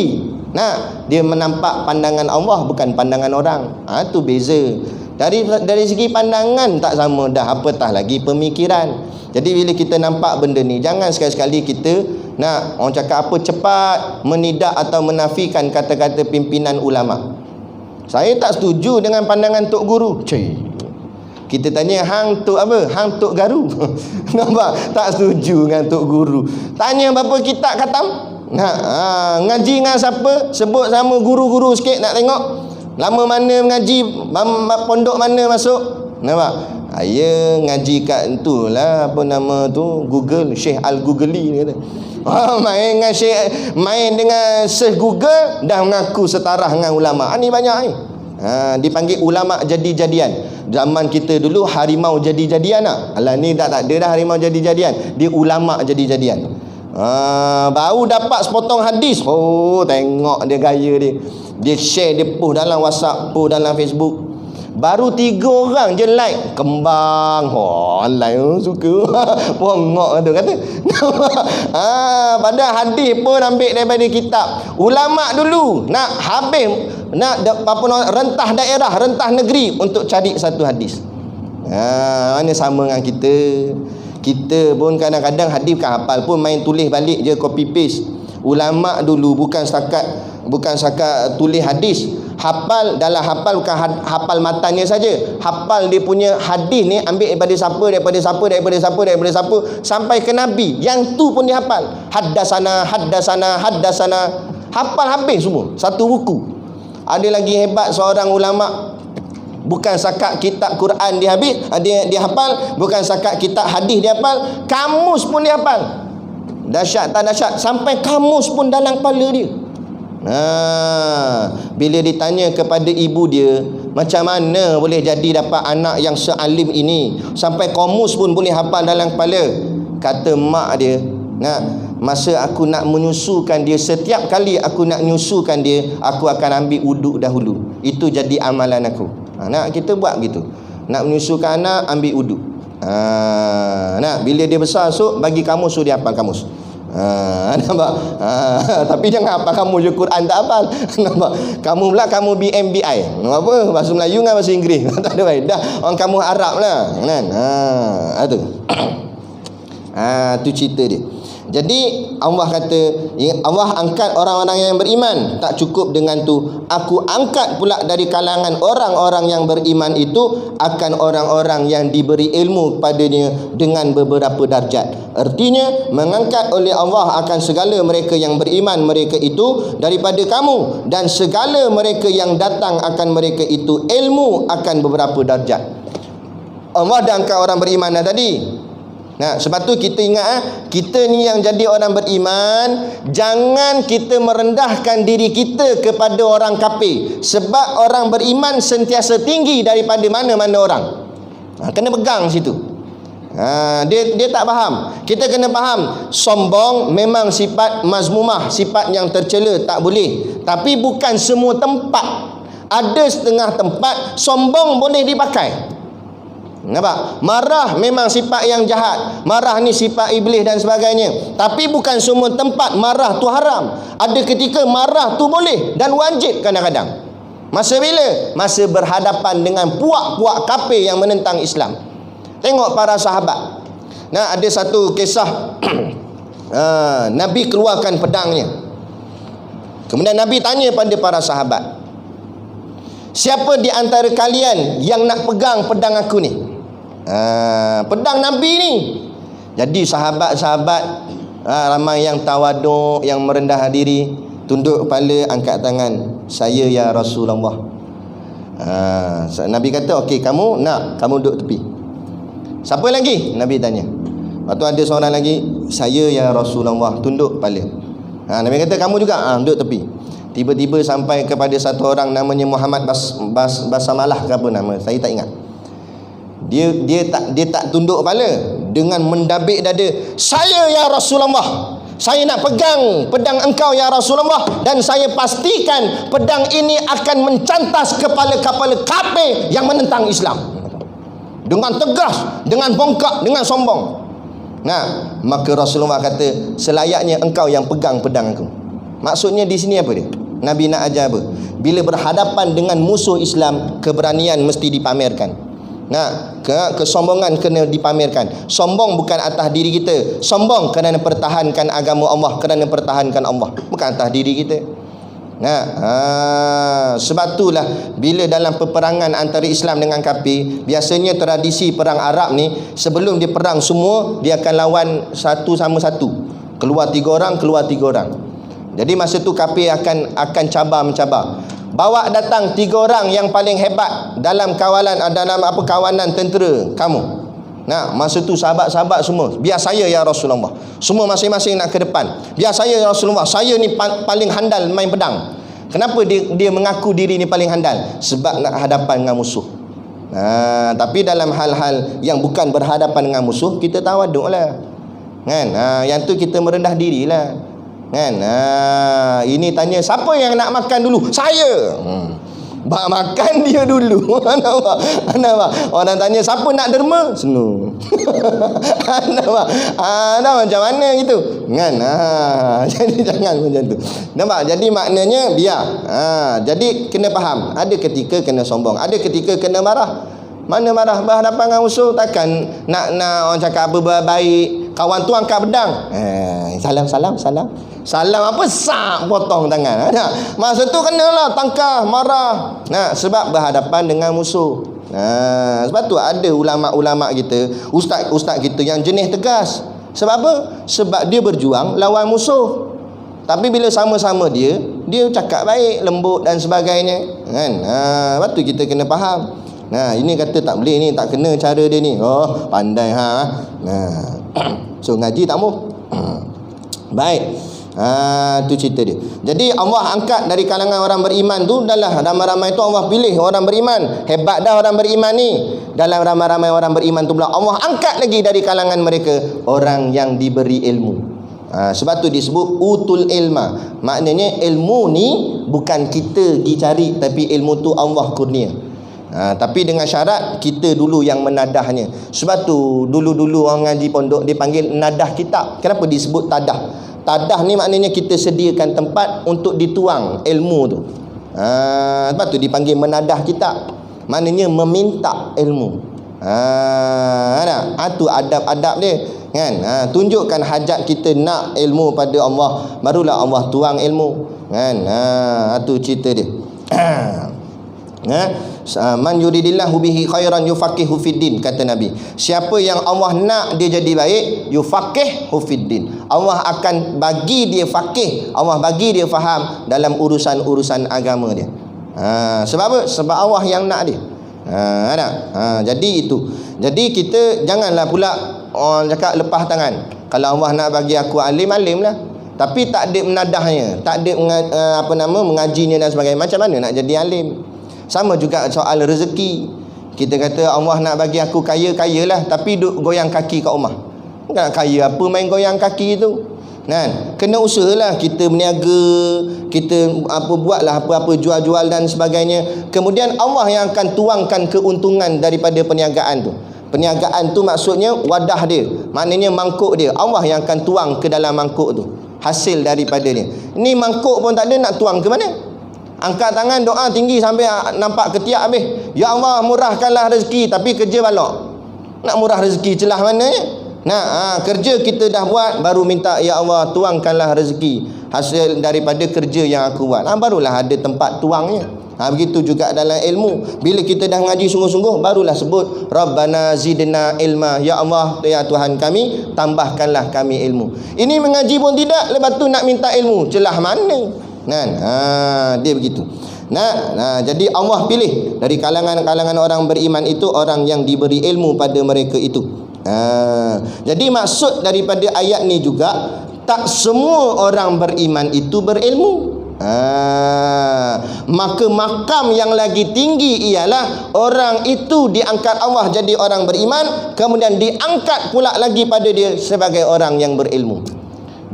Dia menampak pandangan Allah bukan pandangan orang. Tu beza. Dari segi pandangan tak sama dah, apatah lagi pemikiran. Jadi bila kita nampak benda ni, jangan sekali-sekali kita nak orang cakap apa cepat menidak atau menafikan kata-kata pimpinan ulama. Saya tak setuju dengan pandangan Tok Guru. Kita tanya hang Tok apa? Hang Tok Garu. Nampak? Tak setuju dengan Tok Guru. Tanya berapa kitab khatam? Ngaji dengan siapa? Sebut sama guru-guru sikit nak tengok. Lama mana mengaji, pondok mana masuk? Nampak? Saya ngaji kat itulah, apa nama tu, Google, Syekh Al-Googley ni kata. Main dengan Syekh, main dengan Syekh Google dah mengaku setara dengan ulama. Ni banyak ni. Dipanggil ulama jadi-jadian. Zaman kita dulu harimau jadi-jadian lah. Alah ni tak ada dah harimau jadi-jadian. Dia ulama jadi-jadian. Baru dapat sepotong hadis. Tengok dia gaya dia. Dia share, dia post dalam WhatsApp, post dalam Facebook. Baru 3 orang je like, kembang. Online suka. Pongok tu kata. Padahal hadis pun ambil daripada kitab. Ulama dulu nak habis, nak rentah daerah, rentah negeri untuk cari satu hadis. Mana sama dengan kita. Kita pun kadang-kadang hadis bukan hafal pun, main tulis balik je, copy paste. Ulama dulu bukan setakat tulis hadis. Hafal, dalam hafal bukan hafal matanya saja. Hafal dia punya hadis ni ambil daripada siapa sampai ke Nabi. Yang tu pun dia hafal. Haddasana. Hafal habis semua. Satu buku. Ada lagi hebat seorang ulama, bukan sakat kitab Quran dia habis, dia hafal, bukan sakat kitab hadis dia hafal, kamus pun dia hafal. Dahsyat tak dahsyat, sampai kamus pun dalam kepala dia. Bila ditanya kepada ibu dia, macam mana boleh jadi dapat anak yang sealim ini, sampai kamus pun boleh hafal dalam kepala? Kata mak dia, masa aku nak menyusukan dia, setiap kali aku nak menyusukan dia, aku akan ambil uduk dahulu. Itu jadi amalan aku. Nak kita buat begitu. Nak menyusukan anak, ambil uduk. Bila dia besar, so bagi kamus, so dia hafal kamus. Nampak? Tapi jangan hafal kamu je Quran tak hafal. Nampak? Kamu pula kamu BMBI. Apa? Bahasa Melayu dengan bahasa Inggeris. Tak ada baik. Dah orang kamu Arab lah. Kan? Tu. Tu cerita dia. Jadi Allah kata, Allah angkat orang-orang yang beriman. Tak cukup dengan tu, aku angkat pula dari kalangan orang-orang yang beriman itu akan orang-orang yang diberi ilmu kepadanya dengan beberapa darjat. Artinya mengangkat oleh Allah akan segala mereka yang beriman mereka itu daripada kamu, dan segala mereka yang datang akan mereka itu ilmu akan beberapa darjat. Allah dah angkat orang beriman dah tadi. Sebab tu kita ingat, kita ni yang jadi orang beriman, jangan kita merendahkan diri kita kepada orang kafir. Sebab orang beriman sentiasa tinggi daripada mana-mana orang. Kena pegang situ. Dia tak faham. Kita kena faham, sombong memang sifat mazmumah, sifat yang tercela, tak boleh. Tapi bukan semua tempat. Ada setengah tempat sombong boleh dipakai. Nampak? Marah memang sifat yang jahat. Marah ni sifat iblis dan sebagainya. Tapi bukan semua tempat marah tu haram. Ada ketika marah tu boleh dan wajib kadang-kadang. Masa bila? Masa berhadapan dengan puak-puak kafir yang menentang Islam. Tengok para sahabat. Ada satu kisah Nabi keluarkan pedangnya. Kemudian Nabi tanya pada para sahabat, siapa di antara kalian yang nak pegang pedang aku ni? Pedang Nabi ni. Jadi sahabat-sahabat ramai yang tawaduk, yang merendah diri. Tunduk kepala, angkat tangan. Saya ya Rasulullah. Nabi kata, okey, kamu nak, kamu duduk tepi. Siapa lagi? Nabi tanya. Lepas tu ada seorang lagi, saya ya Rasulullah, tunduk kepala. Nabi kata, kamu juga? Duduk tepi. Tiba-tiba sampai kepada satu orang namanya Muhammad Basamalah ke apa nama, saya tak ingat. Dia tak tunduk kepala, dengan mendabik dada, saya ya Rasulullah, saya nak pegang pedang engkau ya Rasulullah, dan saya pastikan pedang ini akan mencantas kepala-kepala kafir yang menentang Islam. Dengan tegas, dengan bongkak, dengan sombong. Maka Rasulullah kata, selayaknya engkau yang pegang pedang aku. Maksudnya di sini apa dia? Nabi nak ajar apa? Bila berhadapan dengan musuh Islam, keberanian mesti dipamerkan. Kesombongan kena dipamerkan. Sombong bukan atas diri kita, sombong kerana pertahankan agama Allah, kerana pertahankan Allah, bukan atas diri kita. Sebab itulah bila dalam peperangan antara Islam dengan kafir, biasanya tradisi perang Arab ni, sebelum dia perang semua, dia akan lawan satu sama satu. Keluar 3 orang, keluar 3 orang. Jadi masa tu kafir akan cabar-mencabar. Bawa datang 3 orang yang paling hebat dalam kawanan tentera kamu. Masa tu sahabat-sahabat semua, biar saya ya Rasulullah. Semua masing-masing nak ke depan. Biar saya ya Rasulullah, saya ni paling handal main pedang. Kenapa dia mengaku diri ni paling handal? Sebab nak hadapan dengan musuh. Tapi dalam hal-hal yang bukan berhadapan dengan musuh, kita tawaduk lah. Yang tu kita merendah dirilah. Ini tanya, siapa yang nak makan dulu? Saya. Makan dia dulu. Nampak? Orang tanya, siapa nak derma? Senu. Nampak? Macam mana gitu? Jadi jangan macam tu. Nampak? Jadi maknanya biar. Jadi kena faham. Ada ketika kena sombong, ada ketika kena marah. Mana marah berhadapan dengan musuh, takkan nak orang cakap apa baik, kawan tu angkat pedang, salam apa, sak potong tangan. Masa tu kenalah tangkah, marah. Sebab berhadapan dengan musuh. Sebab tu ada ulama-ulama kita, ustaz kita yang jenis tegas. Sebab apa? Sebab dia berjuang lawan musuh. Tapi bila sama-sama dia cakap baik, lembut dan sebagainya. Sebab tu kita kena faham. Ini kata tak boleh ni, tak kena cara dia ni. Oh, pandai So ngaji tak mau. Baik. Tu cerita dia. Jadi Allah angkat dari kalangan orang beriman tu, dalam ramai-ramai tu Allah pilih orang beriman. Hebat dah orang beriman ni. Dalam ramai-ramai orang beriman tu pula Allah angkat lagi dari kalangan mereka orang yang diberi ilmu. Sebab tu disebut utul ilma. Maknanya ilmu ni bukan kita pergi cari, tapi ilmu tu Allah kurnia. Tapi dengan syarat kita dulu yang menadahnya. Sebab tu dulu-dulu orang ngaji pondok dipanggil nadah kitab. Kenapa disebut tadah? Tadah ni maknanya kita sediakan tempat untuk dituang ilmu tu. Sebab tu dipanggil menadah kitab. Maknanya meminta ilmu. Tu adab-adab dia kan. Tunjukkan hajat kita nak ilmu pada Allah, barulah Allah tuang ilmu kan. Tu cerita dia. Man yuridillahu bihi khairan yufaqihu fiddin, kata Nabi. Siapa yang Allah nak dia jadi baik, yufaqihu fiddin, Allah akan bagi dia faqih, Allah bagi dia faham dalam urusan-urusan agama dia. Sebab apa? Sebab Allah yang nak dia. Jadi itu. Jadi kita janganlah pula orang cakap lepas tangan. Kalau Allah nak bagi aku alim, alim lah, tapi tak ada menadahnya, tak ada mengajinya dan sebagainya. Macam mana nak jadi alim? Sama juga soal rezeki. Kita kata Allah nak bagi aku kaya, kayalah, tapi duk goyang kaki kat rumah. Bukan kaya apa main goyang kaki tu. Kena usahalah, kita berniaga, kita buatlah apa-apa, jual-jual dan sebagainya. Kemudian Allah yang akan tuangkan keuntungan daripada perniagaan tu. Perniagaan tu maksudnya wadah dia, maknanya mangkuk dia. Allah yang akan tuang ke dalam mangkuk tu hasil daripada dia. Ni mangkuk pun tak ada, nak tuang ke mana? Angkat tangan doa tinggi sampai nampak ketiak habis. Ya Allah murahkanlah rezeki, tapi kerja balok. Nak murah rezeki celah mana ya? Kerja kita dah buat, baru minta ya Allah tuangkanlah rezeki hasil daripada kerja yang aku buat. Barulah ada tempat tuangnya. Begitu juga dalam ilmu. Bila kita dah ngaji sungguh-sungguh, barulah sebut Rabbana zidna ilma. Ya Allah, ya Tuhan kami, tambahkanlah kami ilmu. Ini mengaji pun tidak, lepas tu nak minta ilmu. Celah mana? Kan? Dia begitu. Jadi Allah pilih dari kalangan-kalangan orang beriman itu orang yang diberi ilmu pada mereka itu. Jadi maksud daripada ayat ni juga, tak semua orang beriman itu berilmu. Maka makam yang lagi tinggi ialah orang itu diangkat Allah jadi orang beriman, kemudian diangkat pula lagi pada dia sebagai orang yang berilmu.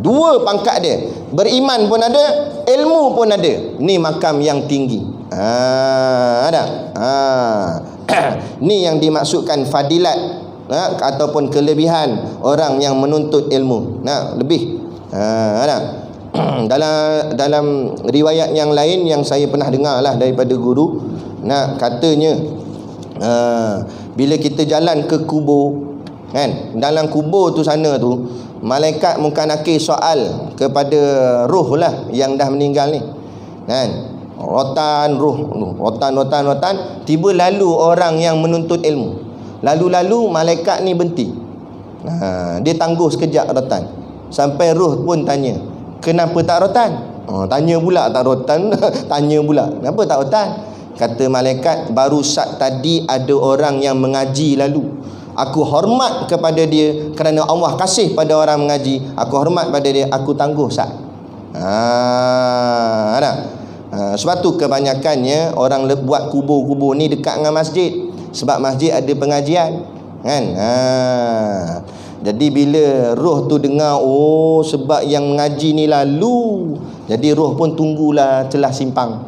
Dua pangkat dia, beriman pun ada, ilmu pun ada. Ni makam yang tinggi. Ada. Ni yang dimaksudkan fadilat, ataupun kelebihan orang yang menuntut ilmu. Lebih. Ada. Dalam riwayat yang lain yang saya pernah dengar lah daripada guru, katanya bila kita jalan ke kubur, kan, dalam kubur tu sana tu, malaikat mungkin nakir soal kepada roh lah yang dah meninggal ni, kan, rotan tiba lalu orang yang menuntut ilmu, lalu malaikat ni berhenti, dia tangguh sekejap rotan, sampai roh pun tanya, kenapa tak rotan? Tanya pula tak rotan. Tanya pula, kenapa tak rotan? Kata malaikat, baru saat tadi ada orang yang mengaji lalu, aku hormat kepada dia kerana Allah kasih pada orang mengaji, aku hormat pada dia, aku tangguh sat. Sebab tu kebanyakannya orang buat kubur-kubur ni dekat dengan masjid, sebab masjid ada pengajian, kan. Jadi bila roh tu dengar, oh sebab yang mengaji ni lalu, jadi roh pun tunggulah celah simpang,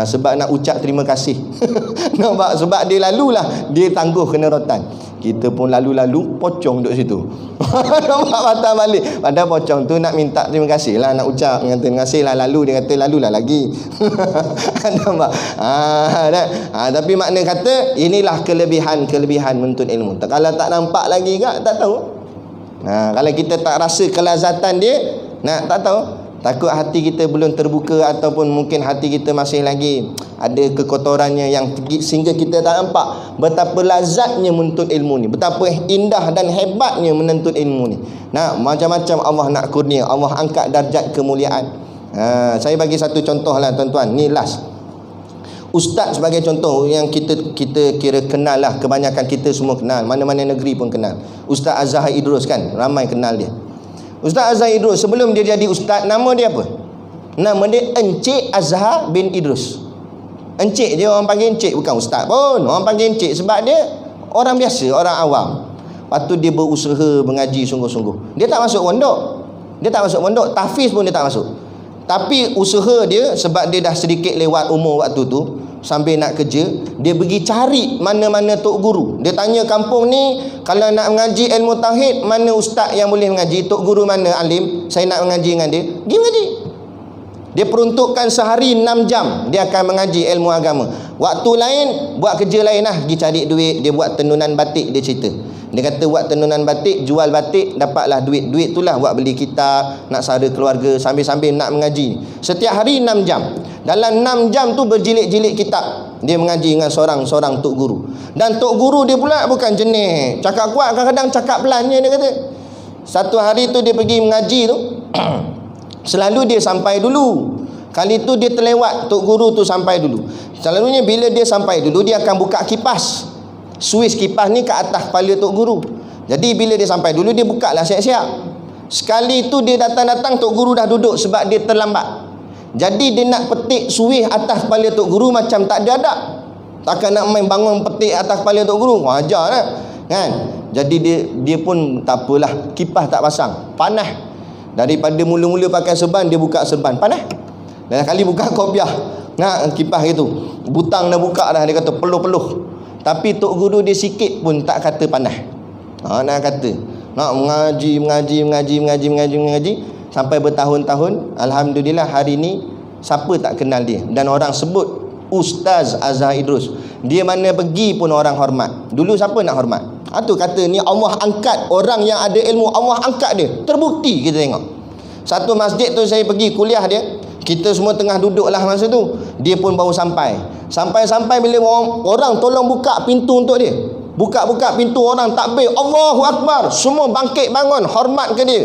sebab nak ucap terima kasih. Nampak, sebab dia lalulah, dia tangguh kena rotan. Kita pun lalu-lalu pocong duduk situ. Nampak, patah balik. Padahal pocong tu nak minta terima kasih lah, nak ucap terima kasih lah, lalu dia kata lalulah lagi. Nampak. Tapi makna kata inilah kelebihan menuntut ilmu. Kalau tak nampak lagi tak tahu. Kalau kita tak rasa kelazatan dia, tak tahu. Takut hati kita belum terbuka, ataupun mungkin hati kita masih lagi ada kekotorannya yang sehingga kita tak nampak betapa lazatnya menuntut ilmu ni, betapa indah dan hebatnya menuntut ilmu ni. Macam-macam Allah nak kurnia, Allah angkat darjat kemuliaan. Saya bagi satu contoh lah tuan-tuan. Ni last. Ustaz sebagai contoh yang kita kira kenal lah, kebanyakan kita semua kenal, mana-mana negeri pun kenal. Ustaz Azhar Idrus, kan, ramai kenal dia. Ustaz Azhar Idrus, sebelum dia jadi ustaz, nama dia apa? Nama dia Encik Azhar bin Idrus. Encik je, orang panggil encik, bukan ustaz pun. Orang panggil encik sebab dia orang biasa, orang awam. Lepas tu dia berusaha mengaji sungguh-sungguh. Dia tak masuk pondok, tahfiz pun dia tak masuk. Tapi usaha dia, sebab dia dah sedikit lewat umur waktu tu, sambil nak kerja, dia pergi cari mana-mana tok guru. Dia tanya kampung ni, kalau nak mengaji ilmu tauhid, mana ustaz yang boleh mengaji, tok guru mana alim, saya nak mengaji dengan dia. Dia mengaji. Dia peruntukkan sehari 6 jam dia akan mengaji ilmu agama. Waktu lain buat kerja lain lah, pergi cari duit. Dia buat tenunan batik, dia cerita. Dia kata buat tenunan batik, jual batik, dapatlah duit. Duit itulah buat beli kitab, nak sara keluarga, sambil-sambil nak mengaji. Setiap hari 6 jam. Dalam 6 jam tu berjilid-jilid kitab. Dia mengaji dengan seorang-seorang tok guru. Dan tok guru dia pula bukan jenis cakap kuat, kadang-kadang cakap pelannya, dia kata. Satu hari tu dia pergi mengaji tu, selalu dia sampai dulu. Kali tu dia terlewat, tok guru tu sampai dulu. Selalunya bila dia sampai dulu, dia akan buka kipas. Suis kipas ni ke atas kepala tok guru. Jadi bila dia sampai dulu, dia buka lah siap-siap. Sekali tu dia datang-datang, tok guru dah duduk sebab dia terlambat. Jadi dia nak petik suis atas kepala tok guru macam tak ada adab. Takkan nak main bangun petik atas kepala tok guru, ajar lah, kan. Jadi dia pun tak apalah, kipas tak pasang, panas. Daripada mula-mula pakai serban, dia buka serban, panas. Dan kali buka kopiah, kipas gitu, butang dah buka dah, dia kata peluh-peluh. Tapi tok guru dia sikit pun tak kata panas. Nak kata nak mengaji sampai bertahun-tahun. Alhamdulillah hari ni siapa tak kenal dia, dan orang sebut Ustaz Azhar Idrus. Dia mana pergi pun orang hormat. Dulu siapa nak hormat? Itu kata ni Allah angkat orang yang ada ilmu, Allah angkat dia. Terbukti kita tengok. Satu masjid tu saya pergi kuliah dia, kita semua tengah duduk lah masa tu. Dia pun baru sampai bila orang tolong buka pintu untuk dia. Buka pintu, orang takbir, Allahu Akbar, semua bangkit bangun hormat ke dia.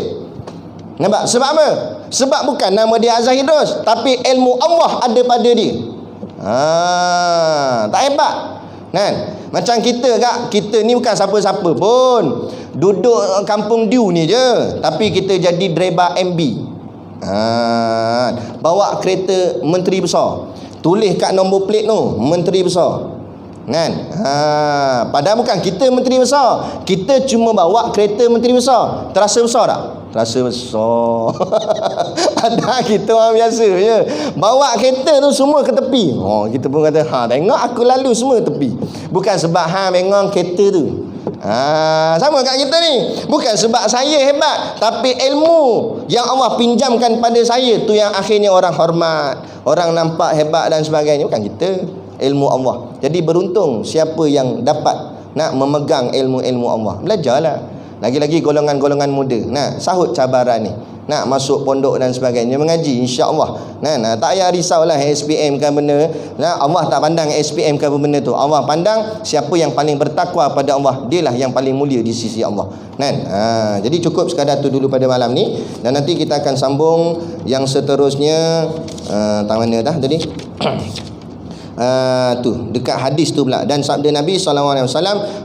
Nampak? Sebab apa? Sebab bukan nama dia Az-Zahidus, tapi ilmu Allah ada pada dia. Tak hebat kan? Macam kita kak, kita ni bukan siapa-siapa pun, duduk kampung Diu ni je, tapi kita jadi driver MB. Bawa kereta menteri besar, tulis kat nombor plate tu menteri besar kan? Padahal bukan kita menteri besar, kita cuma bawa kereta menteri besar. Terasa besar tak? Terasa besar. Ada kita orang biasa je, bawa kereta tu semua ke tepi. Kita pun kata, tengok aku lalu semua tepi. Bukan sebab tengok kereta tu. Sama kat kita ni. Bukan sebab saya hebat, tapi ilmu yang Allah pinjamkan pada saya tu yang akhirnya orang hormat, orang nampak hebat dan sebagainya. Bukan kita, ilmu Allah. Jadi beruntung siapa yang dapat nak memegang ilmu-ilmu Allah. Belajarlah. Lagi-lagi golongan-golongan muda nak sahut cabaran ni, nak masuk pondok dan sebagainya, mengaji, insya-Allah. Tak payah risaulah SPM ke benda. Allah tak pandang SPM ke benda tu. Allah pandang siapa yang paling bertakwa pada Allah, dialah yang paling mulia di sisi Allah. Jadi cukup sekadar tu dulu pada malam ni, dan nanti kita akan sambung yang seterusnya. Tak mana dah tadi? Tu dekat hadis tu pula, dan sabda Nabi SAW,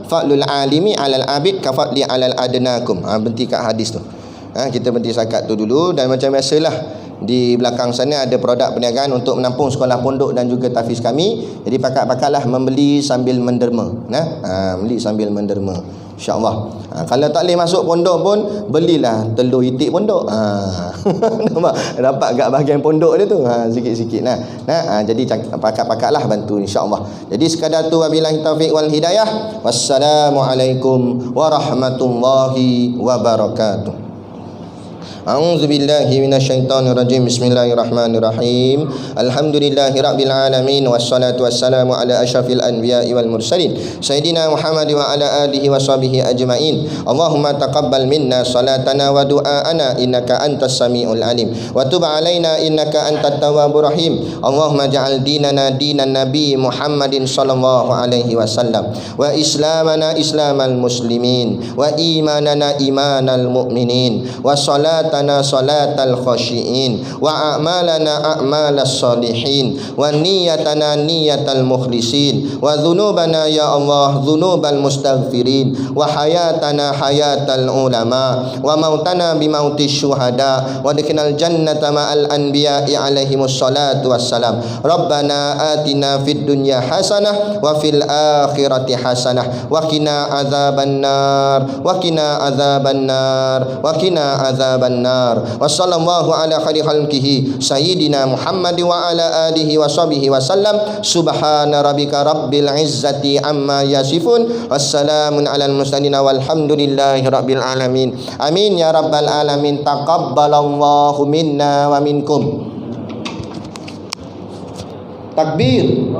fa'lul alimi alal abid kafa'li alal adnakum. Berhenti kat hadis tu. Kita berhenti sakat tu dulu. Dan macam biasalah, di belakang sana ada produk perniagaan untuk menampung sekolah pondok dan juga tahfiz kami. Jadi pakat-pakatlah membeli sambil menderma. Beli sambil menderma, insya-Allah. Kalau tak boleh masuk pondok pun, belilah telur itik pondok. Nampak? Dapat kat bahagian pondok dia tu. Sikit-sikit jadi pakat-pakatlah bantu, insya-Allah. Jadi sekadar tu, wabillahi taufik wal hidayah. Wassalamualaikum warahmatullahi wabarakatuh. A'udzubillahi minasyaitonirrajim. Bismillahirrahmanirrahim. Alhamdulillahirabbil alamin, wassalatu wassalamu ala asyrafil anbiya'i wal mursalin sayyidina Muhammad wa ala alihi washabihi ajmain. Allahumma taqabbal minna salatana wa du'aana innaka antas samiul alim, wa tub alaina innaka antat tawwabur rahim. Allahumma ja'al dinana dinan nabi Muhammadin sallallahu alaihi wasallam, wa islamana islamal muslimin, wa imanana imanal mu'minin, wa salatana salatal khashiin, wa a'malana a'malas salihin, wa niyatana niyatal mukhlisin, wa dhunubana ya Allah dhunubal mustaghfirin, wa hayatana hayatal ulama, wa mautana bimautis syuhada, wa dikinal jannata ma'al anbiya'i alaihimus salatu wassalam. Rabbana atina fid dunya hasanah wa fil akhirati hasanah wa qina adzaban nar, wa qina adzaban nar, wa qina adzaban nar. Wassallallahu ala khairi khalqihi sayyidina Muhammad wa ala alihi wa sahbihi wasallam. Subhana rabbika rabbil izzati amma yasifun, wassalamun alal mursalin, walhamdulillahi rabbil alamin. Amin ya rabbal alamin. Taqabbalallahu minna wa minkum. Takbir.